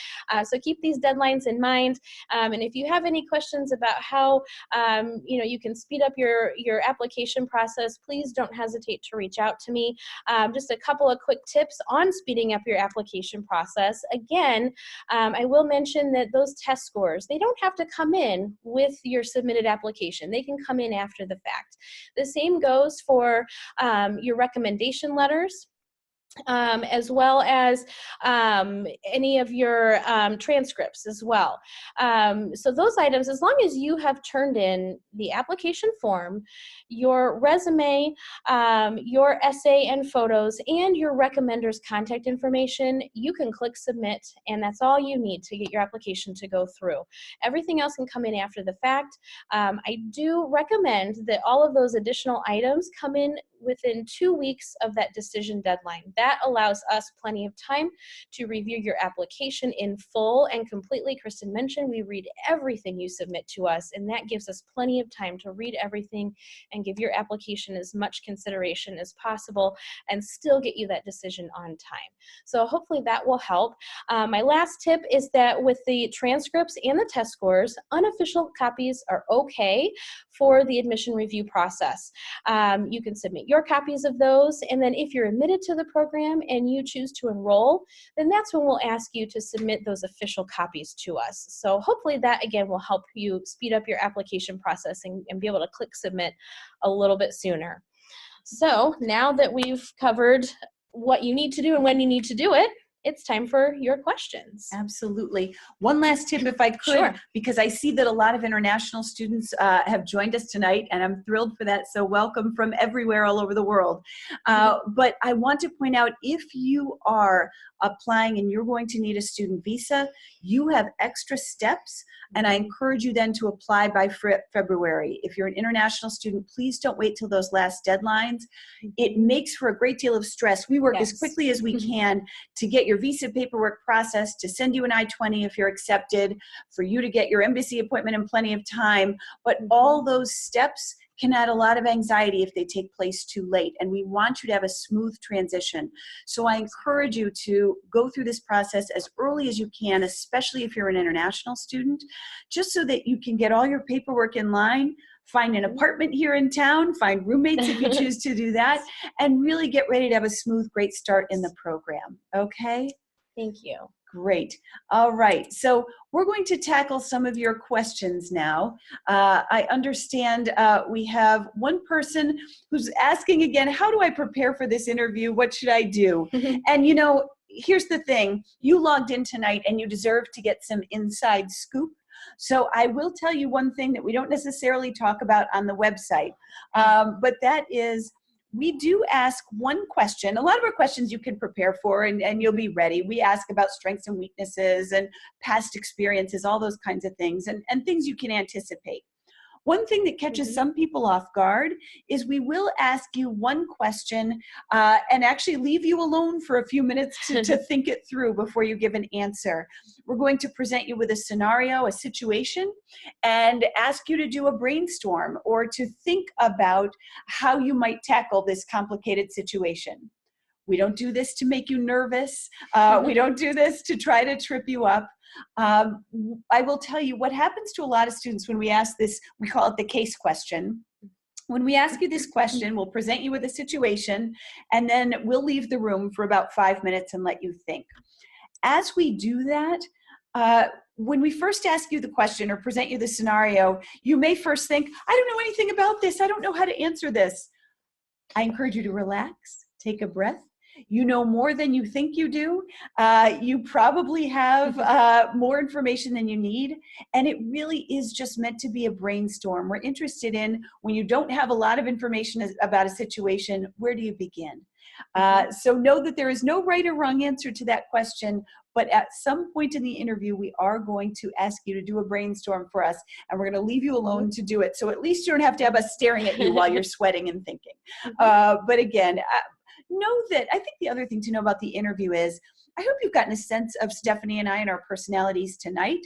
keep these deadlines in mind. And if you have any questions about how you can speed up your application process, please don't hesitate to reach out to me. Just a couple of quick tips on speeding up your application process. Again, I will mention that those test scores, they don't have to come in with your submitted application. They can come in after the fact. The same goes for your recommendation letters. As well as any of your transcripts as well. So those items, as long as you have turned in the application form, your resume, your essay and photos, and your recommender's contact information, you can click submit, and that's all you need to get your application to go through. Everything else can come in after the fact. I do recommend that all of those additional items come in within 2 weeks of that decision deadline. that allows us plenty of time to review your application in full and completely. Kristen mentioned we read everything you submit to us, and that gives us plenty of time to read everything and give your application as much consideration as possible and still get you that decision on time. So hopefully that will help. My last tip is that with the transcripts and the test scores, unofficial copies are okay for the admission review process. You can submit your copies of those, and then if you're admitted to the program and you choose to enroll, then that's when we'll ask you to submit those official copies to us. So hopefully that, again, will help you speed up your application process and be able to click submit a little bit sooner. So now that we've covered what you need to do and when you need to do it, it's time for your questions. Absolutely. One last tip, if I could, Sure. because I see that a lot of international students have joined us tonight, and I'm thrilled for that. So welcome from everywhere all over the world. But I want to point out, if you are applying and you're going to need a student visa, you have extra steps, and I encourage you then to apply by February. If you're an international student, please don't wait till those last deadlines. It makes for a great deal of stress. We work as quickly as we can to get your visa paperwork processed, to send you an I-20 if you're accepted, for you to get your embassy appointment in plenty of time. But all those steps can add a lot of anxiety if they take place too late, and we want you to have a smooth transition. So I encourage you to go through this process as early as you can, especially if you're an international student, just so that you can get all your paperwork in line, find an apartment here in town, find roommates if you choose to do that, and really get ready to have a smooth, great start in the program. Okay? Thank you. Great. All right. So we're going to tackle some of your questions now. I understand we have one person who's asking again, how do I prepare for this interview? What should I do? And you know, here's the thing. You logged in tonight and you deserve to get some inside scoop. So I will tell you one thing that we don't necessarily talk about on the website, but that is, we do ask one question. A lot of our questions you can prepare for and you'll be ready. We ask about strengths and weaknesses and past experiences, all those kinds of things, and things you can anticipate. One thing that catches some people off guard is we will ask you one question and actually leave you alone for a few minutes to think it through before you give an answer. We're going to present you with a scenario, a situation, and ask you to do a brainstorm or to think about how you might tackle this complicated situation. We don't do this to make you nervous. We don't do this to try to trip you up. I will tell you what happens to a lot of students when we ask this, we call it the case question. When we ask you this question, we'll present you with a situation, and then we'll leave the room for about 5 minutes and let you think. As we do that, when we first ask you the question or present you the scenario, you may first think, I don't know anything about this. I don't know how to answer this. I encourage you to relax, take a breath. You know more than you think you do. You probably have more information than you need. And it really is just meant to be a brainstorm. We're interested in, when you don't have a lot of information about a situation, where do you begin? So know that there is no right or wrong answer to that question, but at some point in the interview, we are going to ask you to do a brainstorm for us, and we're going to leave you alone to do it. So at least you don't have to have us staring at you while you're sweating and thinking. But again, know that, I think the other thing to know about the interview is, I hope you've gotten a sense of Stephanie and I and our personalities tonight.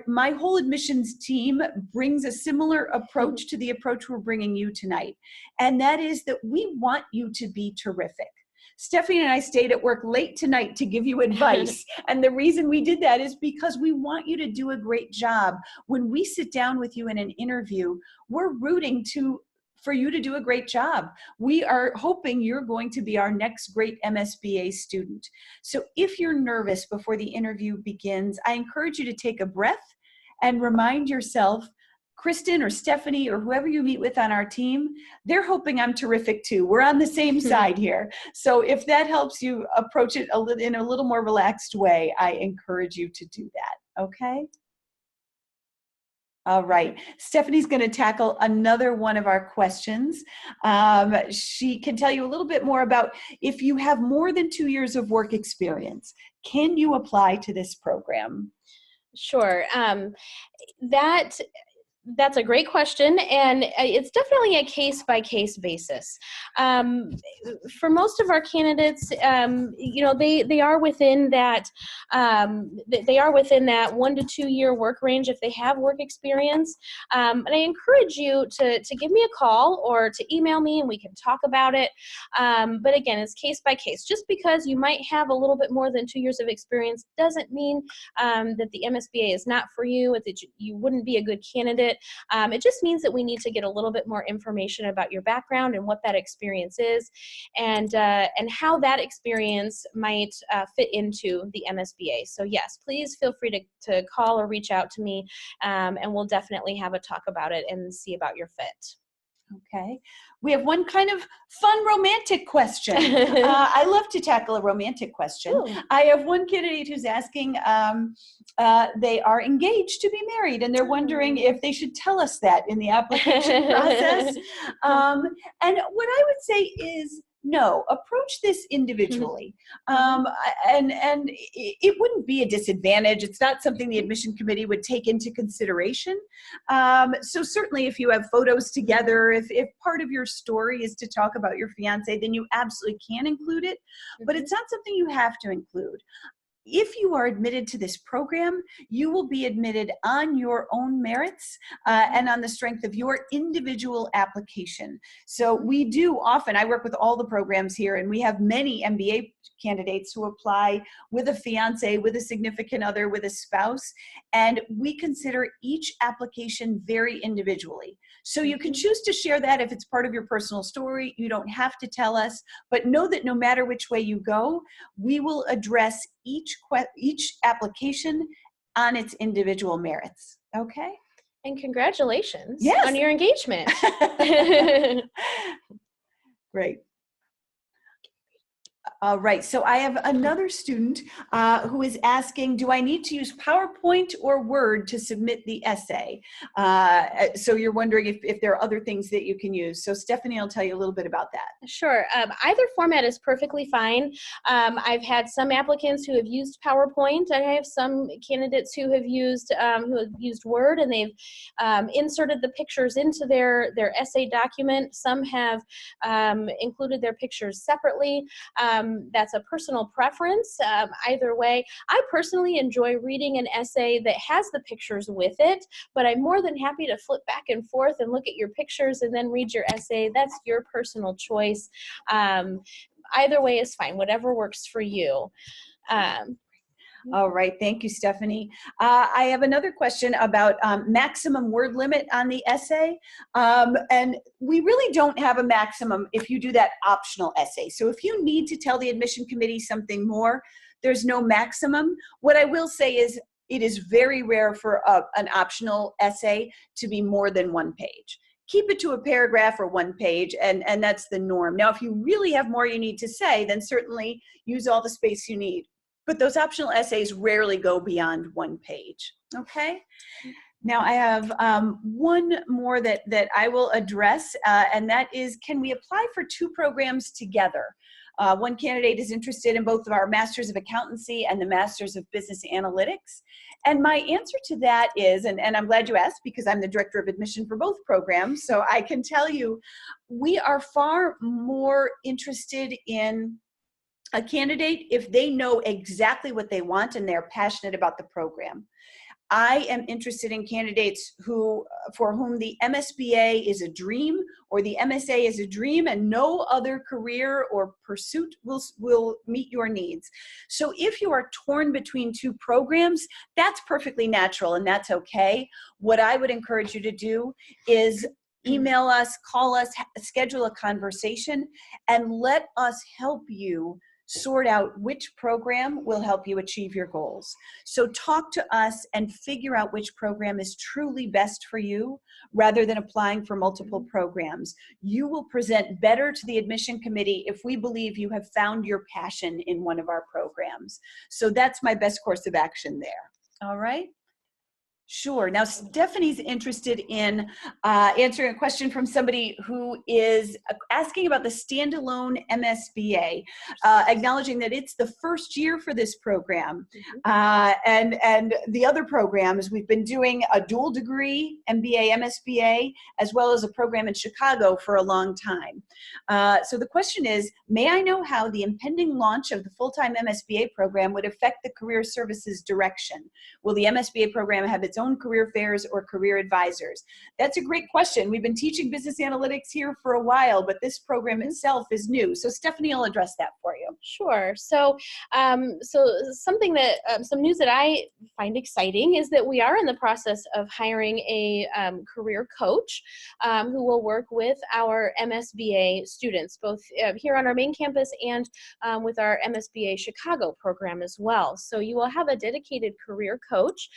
My whole admissions team brings a similar approach to the approach we're bringing you tonight. And that is that we want you to be terrific. Stephanie and I stayed at work late tonight to give you advice. And the reason we did that is because we want you to do a great job. When we sit down with you in an interview, we're rooting for you to do a great job. We are hoping you're going to be our next great MSBA student. So if you're nervous before the interview begins, I encourage you to take a breath and remind yourself, Kristen or Stephanie or whoever you meet with on our team, they're hoping I'm terrific too. We're on the same side here. So if that helps you approach it in a little more relaxed way, I encourage you to do that, okay? All right, Stephanie's going to tackle another one of our questions. She can tell you a little bit more about, if you have more than 2 years of work experience, can you apply to this program? Sure. That That's a great question, and it's definitely a case-by-case basis. For most of our candidates, they are within that 1 to 2 year work range if they have work experience. And I encourage you to give me a call or to email me, and we can talk about it. But again, it's case by case. Just because you might have a little bit more than 2 years of experience doesn't mean that the MSBA is not for you, that you wouldn't be a good candidate. It just means that we need to get a little bit more information about your background and what that experience is, and how that experience might fit into the MSBA. So yes, please feel free to call or reach out to me, and we'll definitely have a talk about it and see about your fit. Okay. We have one kind of fun romantic question. I love to tackle a romantic question. Ooh. I have one candidate who's asking, they are engaged to be married, and they're wondering if they should tell us that in the application process. And what I would say is, no, approach this individually. And it wouldn't be a disadvantage. It's not something the admission committee would take into consideration. So certainly if you have photos together, if part of your story is to talk about your fiance, then you absolutely can include it, but it's not something you have to include. If you are admitted to this program, you will be admitted on your own merits and on the strength of your individual application. So we do often, I work with all the programs here, and we have many MBA candidates who apply with a fiance, with a significant other, with a spouse, and we consider each application very individually. So you can choose to share that if it's part of your personal story. You don't have to tell us, but know that no matter which way you go, we will address each application on its individual merits. Okay? And congratulations Yes. on your engagement. Great. All right, so I have another student who is asking, do I need to use PowerPoint or Word to submit the essay? So you're wondering if there are other things that you can use. So Stephanie will tell you a little bit about that. Sure. Either format is perfectly fine. I've had some applicants who have used PowerPoint. I have some candidates who have used Word, and they've inserted the pictures into their essay document. Some have included their pictures separately. That's a personal preference. Either way, I personally enjoy reading an essay that has the pictures with it, but I'm more than happy to flip back and forth and look at your pictures and then read your essay. That's your personal choice. Either way is fine, whatever works for you. All right, thank you, Stephanie. I have another question about maximum word limit on the essay. And we really don't have a maximum if you do that optional essay. So if you need to tell the admission committee something more, there's no maximum. What I will say is it is very rare for an optional essay to be more than 1 page. Keep it to a paragraph or 1 page, and that's the norm. Now, if you really have more you need to say, then certainly use all the space you need. But those optional essays rarely go beyond 1 page, okay? Now I have one more that I will address, and that is, can we apply for 2 programs together? One candidate is interested in both of our Masters of Accountancy and the Masters of Business Analytics. And my answer to that is, and I'm glad you asked because I'm the Director of Admission for both programs, so I can tell you, we are far more interested in a candidate if they know exactly what they want and they're passionate about the program. I am interested in candidates for whom the MSBA is a dream, or the MSA is a dream, and no other career or pursuit will meet your needs. So if you are torn between 2 programs, that's perfectly natural and that's okay. What I would encourage you to do is email us, call us, schedule a conversation, and let us help you sort out which program will help you achieve your goals. So talk to us and figure out which program is truly best for you rather than applying for multiple programs. You will present better to the admission committee if we believe you have found your passion in one of our programs. So that's my best course of action there. All right? Sure. Now, Stephanie's interested in answering a question from somebody who is asking about the standalone MSBA, acknowledging that it's the first year for this program. And the other programs, we've been doing a dual degree, MBA, MSBA, as well as a program in Chicago for a long time. So the question is, may I know how the impending launch of the full-time MSBA program would affect the career services direction? Will the MSBA program have its own career fairs or career advisors? That's a great question. We've been teaching business analytics here for a while, but this program itself is new. So Stephanie will address that for you. Sure. So, something that some news that I find exciting is that we are in the process of hiring a career coach who will work with our MSBA students, both here on our main campus and with our MSBA Chicago program as well. So you will have a dedicated career coach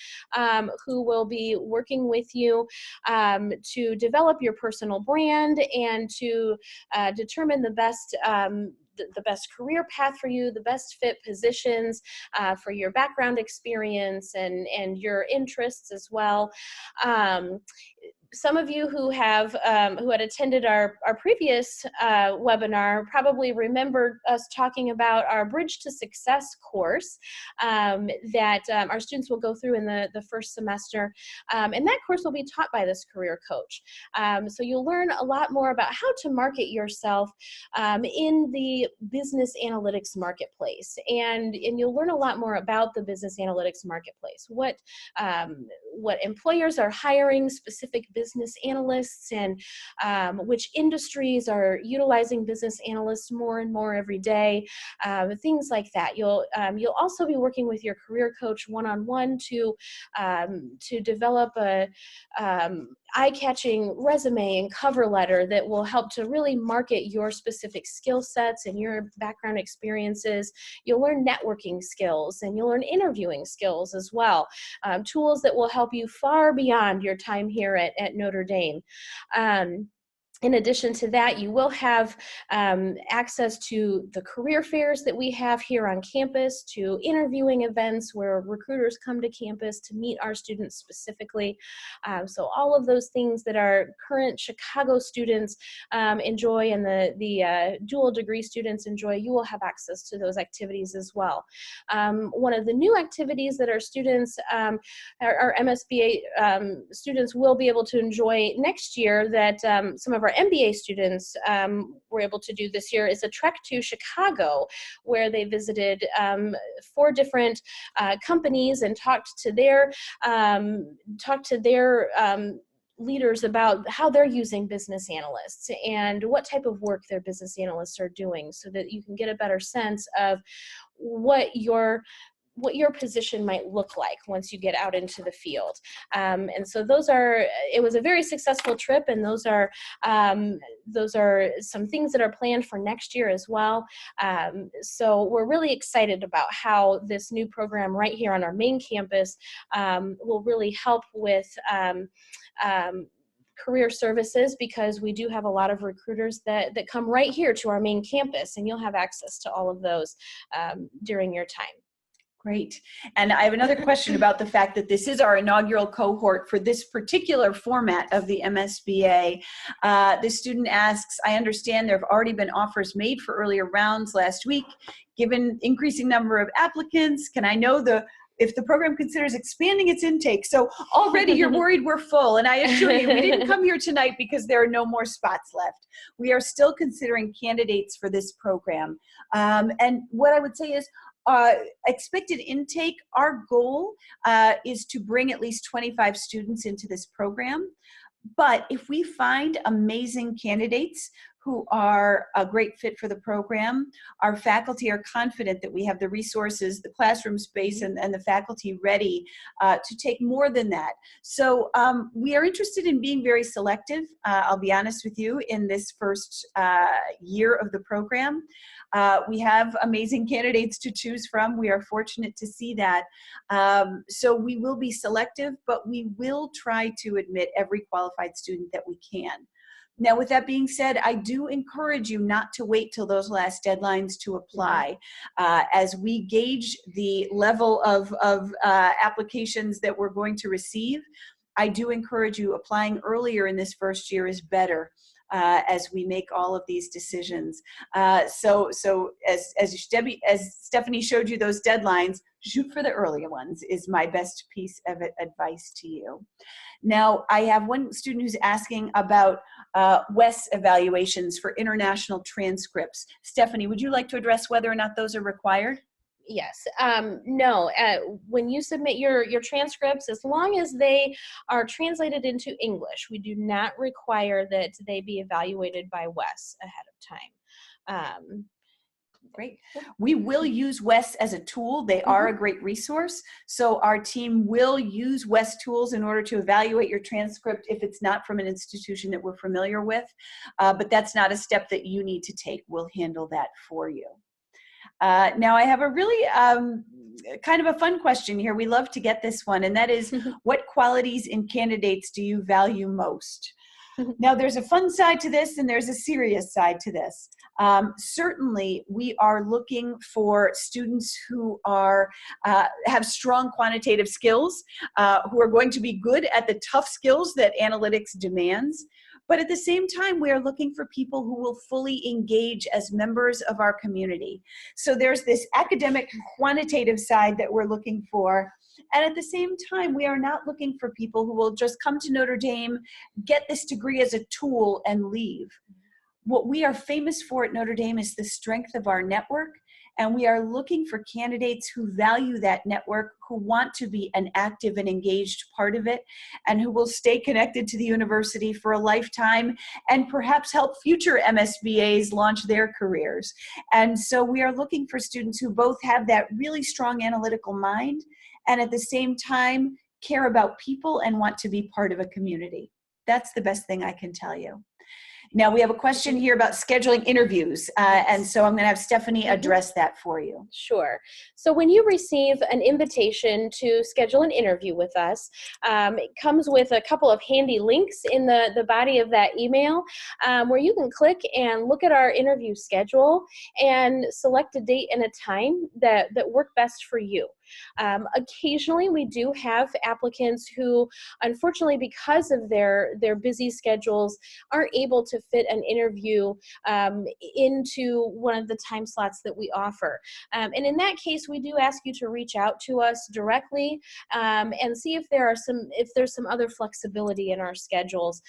who will be working with you to develop your personal brand and to determine the best career path for you, the best fit positions for your background experience and your interests as well. Some of you who have who had attended our previous webinar probably remembered us talking about our Bridge to Success course that our students will go through in the first semester. And that course will be taught by this career coach. So you'll learn a lot more about how to market yourself in the business analytics marketplace. And you'll learn a lot more about the business analytics marketplace, what employers are hiring specific business analysts, and which industries are utilizing business analysts more and more every day, things like that. You'll also be working with your career coach one-on-one to develop a eye-catching resume and cover letter that will help to really market your specific skill sets and your background experiences. You'll learn networking skills and you'll learn interviewing skills as well, tools that will help you far beyond your time here at Notre Dame. In addition to that, you will have access to the career fairs that we have here on campus, to interviewing events where recruiters come to campus to meet our students specifically. So all of those things that our current Chicago students enjoy and the dual degree students enjoy, you will have access to those activities as well. One of the new activities that our students, our MSBA students will be able to enjoy next year that some of our MBA students were able to do this year is a trek to Chicago, where they visited 4 different companies and talked to their leaders about how they're using business analysts and what type of work their business analysts are doing, so that you can get a better sense of what your position might look like once you get out into the field. And so it was a very successful trip, and those are some things that are planned for next year as well. So we're really excited about how this new program right here on our main campus will really help with career services, because we do have a lot of recruiters that come right here to our main campus, and you'll have access to all of those during your time. Great. And I have another question about the fact that this is our inaugural cohort for this particular format of the MSBA. This student asks, I understand there have already been offers made for earlier rounds last week. Given increasing number of applicants, can I know if the program considers expanding its intake? So already you're worried we're full. And I assure you, we didn't come here tonight because there are no more spots left. We are still considering candidates for this program. And what I would say is, expected intake, our goal is to bring at least 25 students into this program. But if we find amazing candidates who are a great fit for the program, our faculty are confident that we have the resources, the classroom space, and the faculty ready to take more than that. So we are interested in being very selective, I'll be honest with you, in this first year of the program. We have amazing candidates to choose from. We are fortunate to see that. So we will be selective, but we will try to admit every qualified student that we can. Now, with that being said, I do encourage you not to wait till those last deadlines to apply. As we gauge the level of applications that we're going to receive, I do encourage you applying earlier in this first year is better. As we make all of these decisions. So as Stephanie showed you those deadlines, shoot for the earlier ones is my best piece of advice to you. Now, I have one student who's asking about WES evaluations for international transcripts. Stephanie, would you like to address whether or not those are required? Yes. No. When you submit your transcripts, as long as they are translated into English, we do not require that they be evaluated by WES ahead of time. Great. We will use WES as a tool. They are a great resource. So our team will use WES tools in order to evaluate your transcript if it's not from an institution that we're familiar with. But that's not a step that you need to take. We'll handle that for you. Now I have a really kind of a fun question here. We love to get this one, and that is, what qualities in candidates do you value most? Now there's a fun side to this and there's a serious side to this. Certainly we are looking for students who are have strong quantitative skills, who are going to be good at the tough skills that analytics demands. But at the same time, we are looking for people who will fully engage as members of our community. So there's this academic quantitative side that we're looking for. And at the same time, we are not looking for people who will just come to Notre Dame, get this degree as a tool, and leave. What we are famous for at Notre Dame is the strength of our network. And we are looking for candidates who value that network, who want to be an active and engaged part of it, and who will stay connected to the university for a lifetime and perhaps help future MSBAs launch their careers. And so we are looking for students who both have that really strong analytical mind and at the same time care about people and want to be part of a community. That's the best thing I can tell you. Now we have a question here about scheduling interviews, and so I'm going to have Stephanie address that for you. Sure. So when you receive an invitation to schedule an interview with us, it comes with a couple of handy links in the body of that email, where you can click and look at our interview schedule and select a date and a time that work best for you. Occasionally we do have applicants who, unfortunately, because of their busy schedules, aren't able to fit an interview into one of the time slots that we offer. And in that case, we do ask you to reach out to us directly and see if there's some other flexibility in our schedules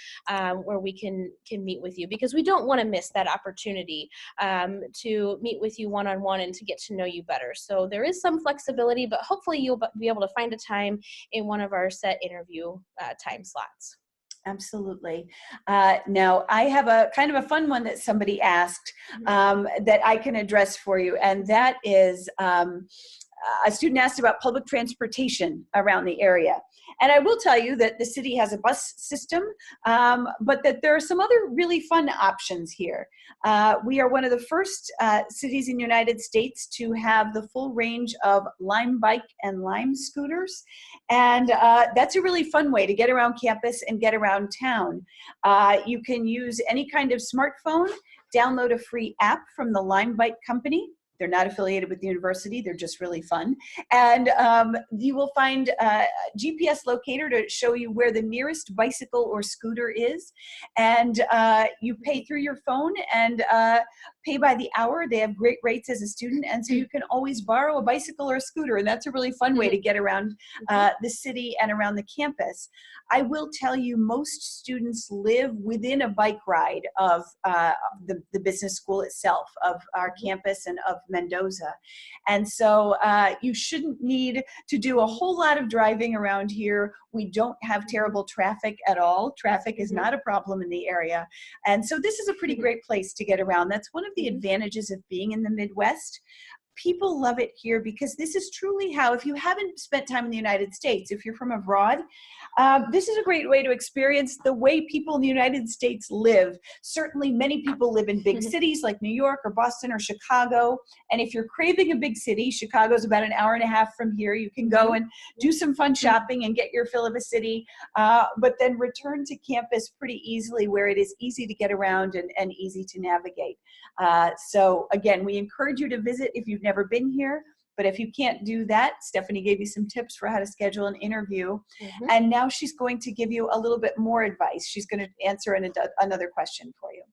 where we can meet with you, because we don't want to miss that opportunity to meet with you one-on-one and to get to know you better. So there is some flexibility, but hopefully you'll be able to find a time in one of our set interview time slots. Absolutely. Now, I have a kind of a fun one that somebody asked that I can address for you, and that is a student asked about public transportation around the area. And I will tell you that the city has a bus system, but that there are some other really fun options here. We are one of the first cities in the United States to have the full range of Lime bike and Lime scooters. And that's a really fun way to get around campus and get around town. You can use any kind of smartphone, download a free app from the Lime Bike company. They're not affiliated with the university. They're just really fun. And you will find a GPS locator to show you where the nearest bicycle or scooter is. And you pay through your phone and pay by the hour. They have great rates as a student. And so you can always borrow a bicycle or a scooter. And that's a really fun way to get around the city and around the campus. I will tell you, most students live within a bike ride of the business school itself, of our campus and of Mendoza. And so you shouldn't need to do a whole lot of driving around here. We don't have terrible traffic at all. Traffic is not a problem in the area. And so this is a pretty great place to get around. That's one of the advantages of being in the Midwest. People love it here because this is truly how, if you haven't spent time in the United States, if you're from abroad, this is a great way to experience the way people in the United States live. Certainly many people live in big cities like New York or Boston or Chicago. And if you're craving a big city, Chicago's about an hour and a half from here. You can go and do some fun shopping and get your fill of a city, but then return to campus pretty easily, where it is easy to get around and easy to navigate. So again, we encourage you to visit if you've never been here. But if you can't do that, Stephanie gave you some tips for how to schedule an interview. And now she's going to give you a little bit more advice. She's going to answer another question for you.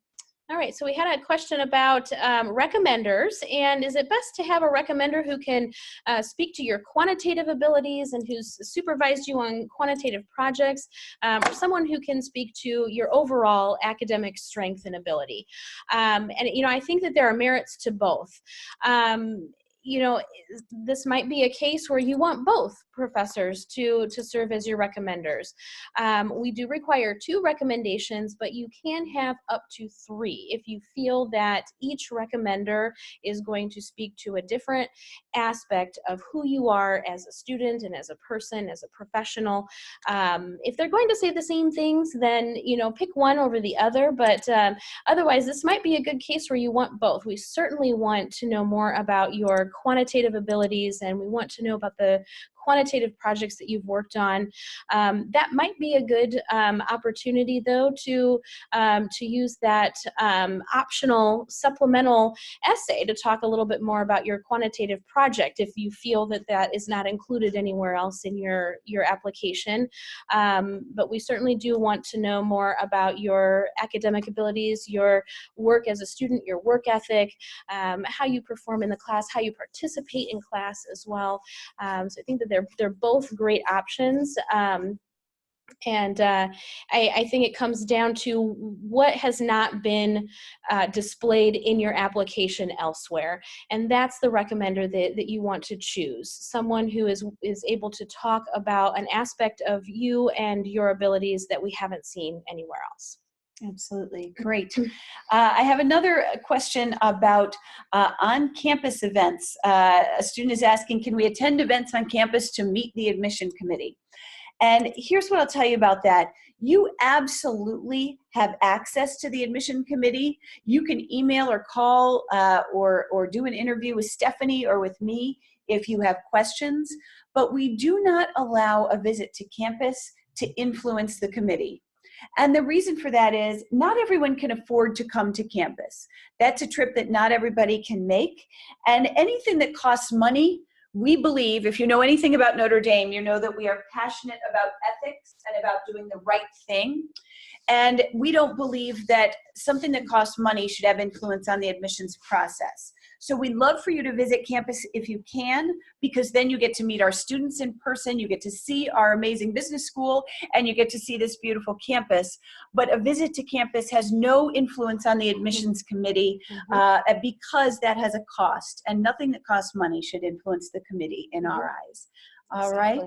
All right, so we had a question about recommenders, and is it best to have a recommender who can speak to your quantitative abilities and who's supervised you on quantitative projects, or someone who can speak to your overall academic strength and ability? And, you know, I think that there are merits to both. You know, this might be a case where you want both professors to serve as your recommenders. We do require 2 recommendations, but you can have up to 3 if you feel that each recommender is going to speak to a different aspect of who you are as a student and as a person, as a professional. If they're going to say the same things, then, you know, pick one over the other, but otherwise this might be a good case where you want both. We certainly want to know more about your quantitative abilities, and we want to know about the quantitative projects that you've worked on. That might be a good opportunity, though, to use that optional supplemental essay to talk a little bit more about your quantitative project if you feel that that is not included anywhere else in your application. But we certainly do want to know more about your academic abilities, your work as a student, your work ethic, how you perform in the class, how you participate in class as well. So I think that they're both great options. And I think it comes down to what has not been displayed in your application elsewhere. And that's the recommender that you want to choose. Someone who is able to talk about an aspect of you and your abilities that we haven't seen anywhere else. Absolutely. Great. I have another question about on-campus events. A student is asking, can we attend events on campus to meet the admission committee? And here's what I'll tell you about that. You absolutely have access to the admission committee. You can email or call or do an interview with Stephanie or with me if you have questions, but we do not allow a visit to campus to influence the committee. And the reason for that is not everyone can afford to come to campus. That's a trip that not everybody can make. And anything that costs money, we believe, if you know anything about Notre Dame, you know that we are passionate about ethics and about doing the right thing. And we don't believe that something that costs money should have influence on the admissions process. So we'd love for you to visit campus if you can, because then you get to meet our students in person, you get to see our amazing business school, and you get to see this beautiful campus. But a visit to campus has no influence on the admissions committee because that has a cost, and nothing that costs money should influence the committee in our eyes. All right.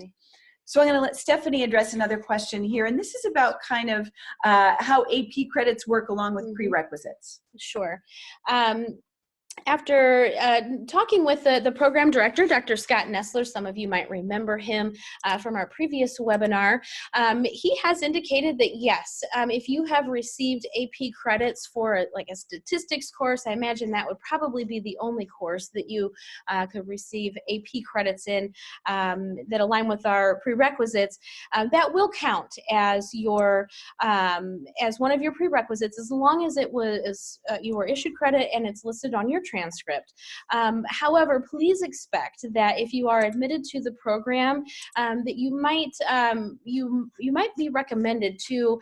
So I'm going to let Stephanie address another question here, and this is about kind of how AP credits work along with prerequisites. Sure. After talking with the program director, Dr. Scott Nestler, some of you might remember him from our previous webinar, he has indicated that yes, if you have received AP credits for like a statistics course, I imagine that would probably be the only course that you could receive AP credits in that align with our prerequisites, that will count as your as one of your prerequisites, as long as it was you were issued credit and it's listed on your transcript. However, please expect that if you are admitted to the program, that you might be recommended to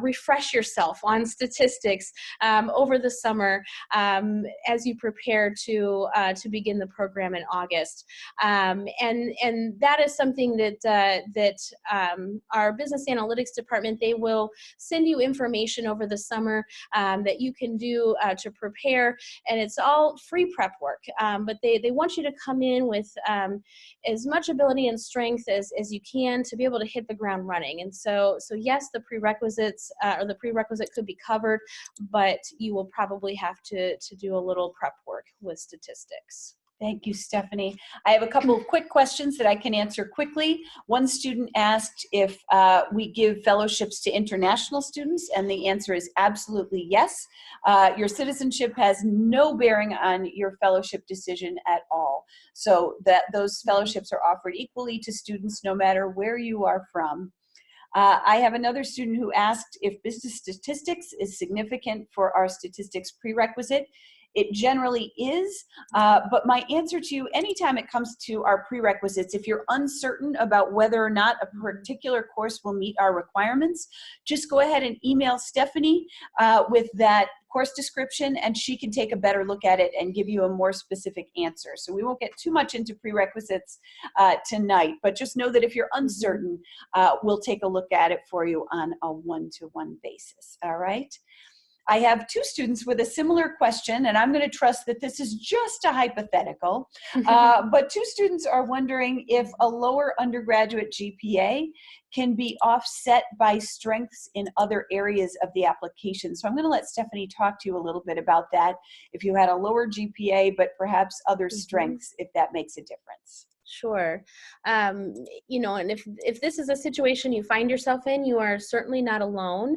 refresh yourself on statistics over the summer as you prepare to begin the program in August. And that is something that our business analytics department, they will send you information over the summer that you can do to prepare, and it's all free prep work, but they want you to come in with as much ability and strength as you can to be able to hit the ground running. And so yes, the prerequisites or the prerequisite could be covered, but you will probably have to do a little prep work with statistics. Thank you, Stephanie. I have a couple of quick questions that I can answer quickly. One student asked if we give fellowships to international students, and the answer is absolutely yes. Your citizenship has no bearing on your fellowship decision at all. So those fellowships are offered equally to students no matter where you are from. I have another student who asked if business statistics is significant for our statistics prerequisite. It generally is, but my answer to you, anytime it comes to our prerequisites, if you're uncertain about whether or not a particular course will meet our requirements, just go ahead and email Stephanie with that course description, and she can take a better look at it and give you a more specific answer. So we won't get too much into prerequisites tonight, but just know that if you're uncertain, we'll take a look at it for you on a one-to-one basis, all right? I have two students with a similar question, and I'm going to trust that this is just a hypothetical, but two students are wondering if a lower undergraduate GPA can be offset by strengths in other areas of the application. So I'm going to let Stephanie talk to you a little bit about that, if you had a lower GPA, but perhaps other strengths, if that makes a difference. Sure. You know, and if this is a situation you find yourself in, you are certainly not alone.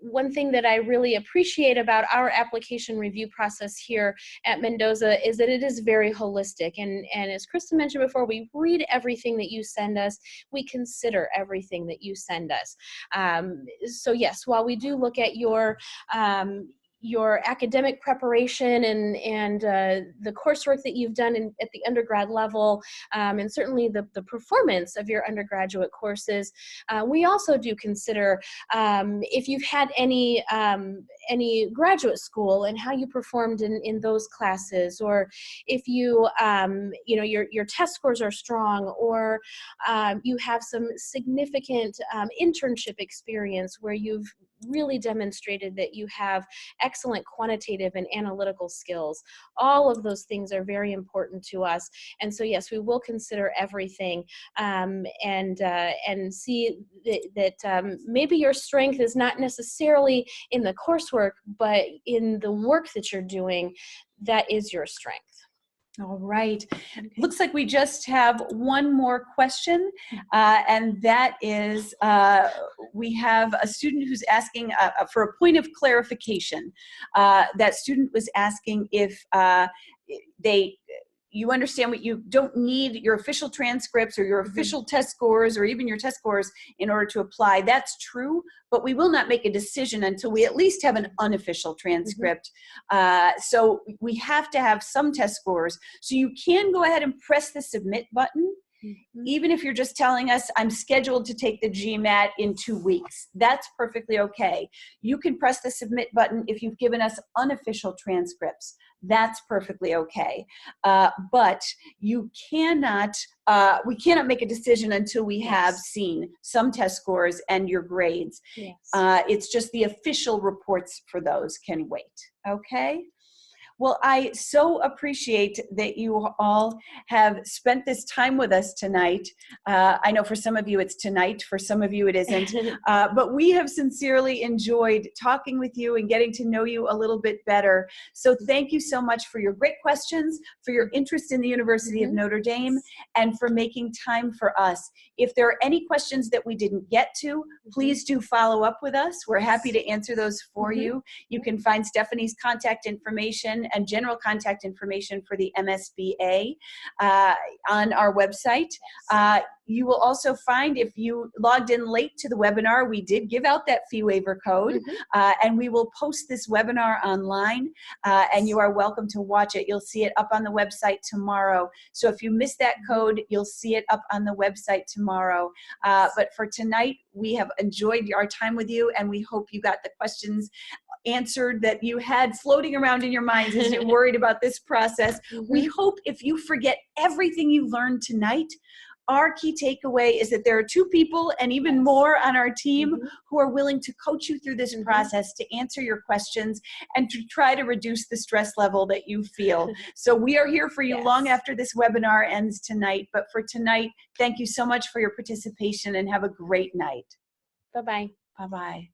One thing that I really appreciate about our application review process here at Mendoza is that it is very holistic. And as Kristen mentioned before, we read everything that you send us. We consider everything that you send us. So yes, while we do look at your academic preparation and the coursework that you've done at the undergrad level, and certainly the performance of your undergraduate courses, we also do consider if you've had any graduate school and how you performed in those classes, or if you you know, your test scores are strong, or you have some significant internship experience where you've really demonstrated that you have excellent quantitative and analytical skills. All of those things are very important to us. And so yes, we will consider everything and see that maybe your strength is not necessarily in the coursework, but in the work that you're doing, that is your strength. All right. Looks like we just have one more question, and that is we have a student who's asking for a point of clarification. That student was asking if you understand what you don't need your official transcripts or your official test scores or even your test scores in order to apply. That's true, but we will not make a decision until we at least have an unofficial transcript. So we have to have some test scores. So you can go ahead and press the submit button. Even if you're just telling us, I'm scheduled to take the GMAT in 2 weeks, that's perfectly okay. You can press the submit button if you've given us unofficial transcripts. That's perfectly okay. But you cannot, we cannot make a decision until we have seen some test scores and your grades. Yes. It's just the official reports for those can wait, okay? Well, I so appreciate that you all have spent this time with us tonight. I know for some of you it's tonight, for some of you it isn't, but we have sincerely enjoyed talking with you and getting to know you a little bit better. So thank you so much for your great questions, for your interest in the University of Notre Dame, and for making time for us. If there are any questions that we didn't get to, please do follow up with us. We're happy to answer those for you. You can find Stephanie's contact information and general contact information for the MSBA on our website. You will also find, if you logged in late to the webinar, we did give out that fee waiver code, and we will post this webinar online, and you are welcome to watch it. You'll see it up on the website tomorrow. So if you missed that code, you'll see it up on the website tomorrow. But for tonight, we have enjoyed our time with you, and we hope you got the questions answered that you had floating around in your minds as you're worried about this process. We hope if you forget everything you learned tonight, our key takeaway is that there are 2 people and even more on our team who are willing to coach you through this process, to answer your questions, and to try to reduce the stress level that you feel. So we are here for you long after this webinar ends tonight. But for tonight, thank you so much for your participation and have a great night. Bye-bye. Bye-bye.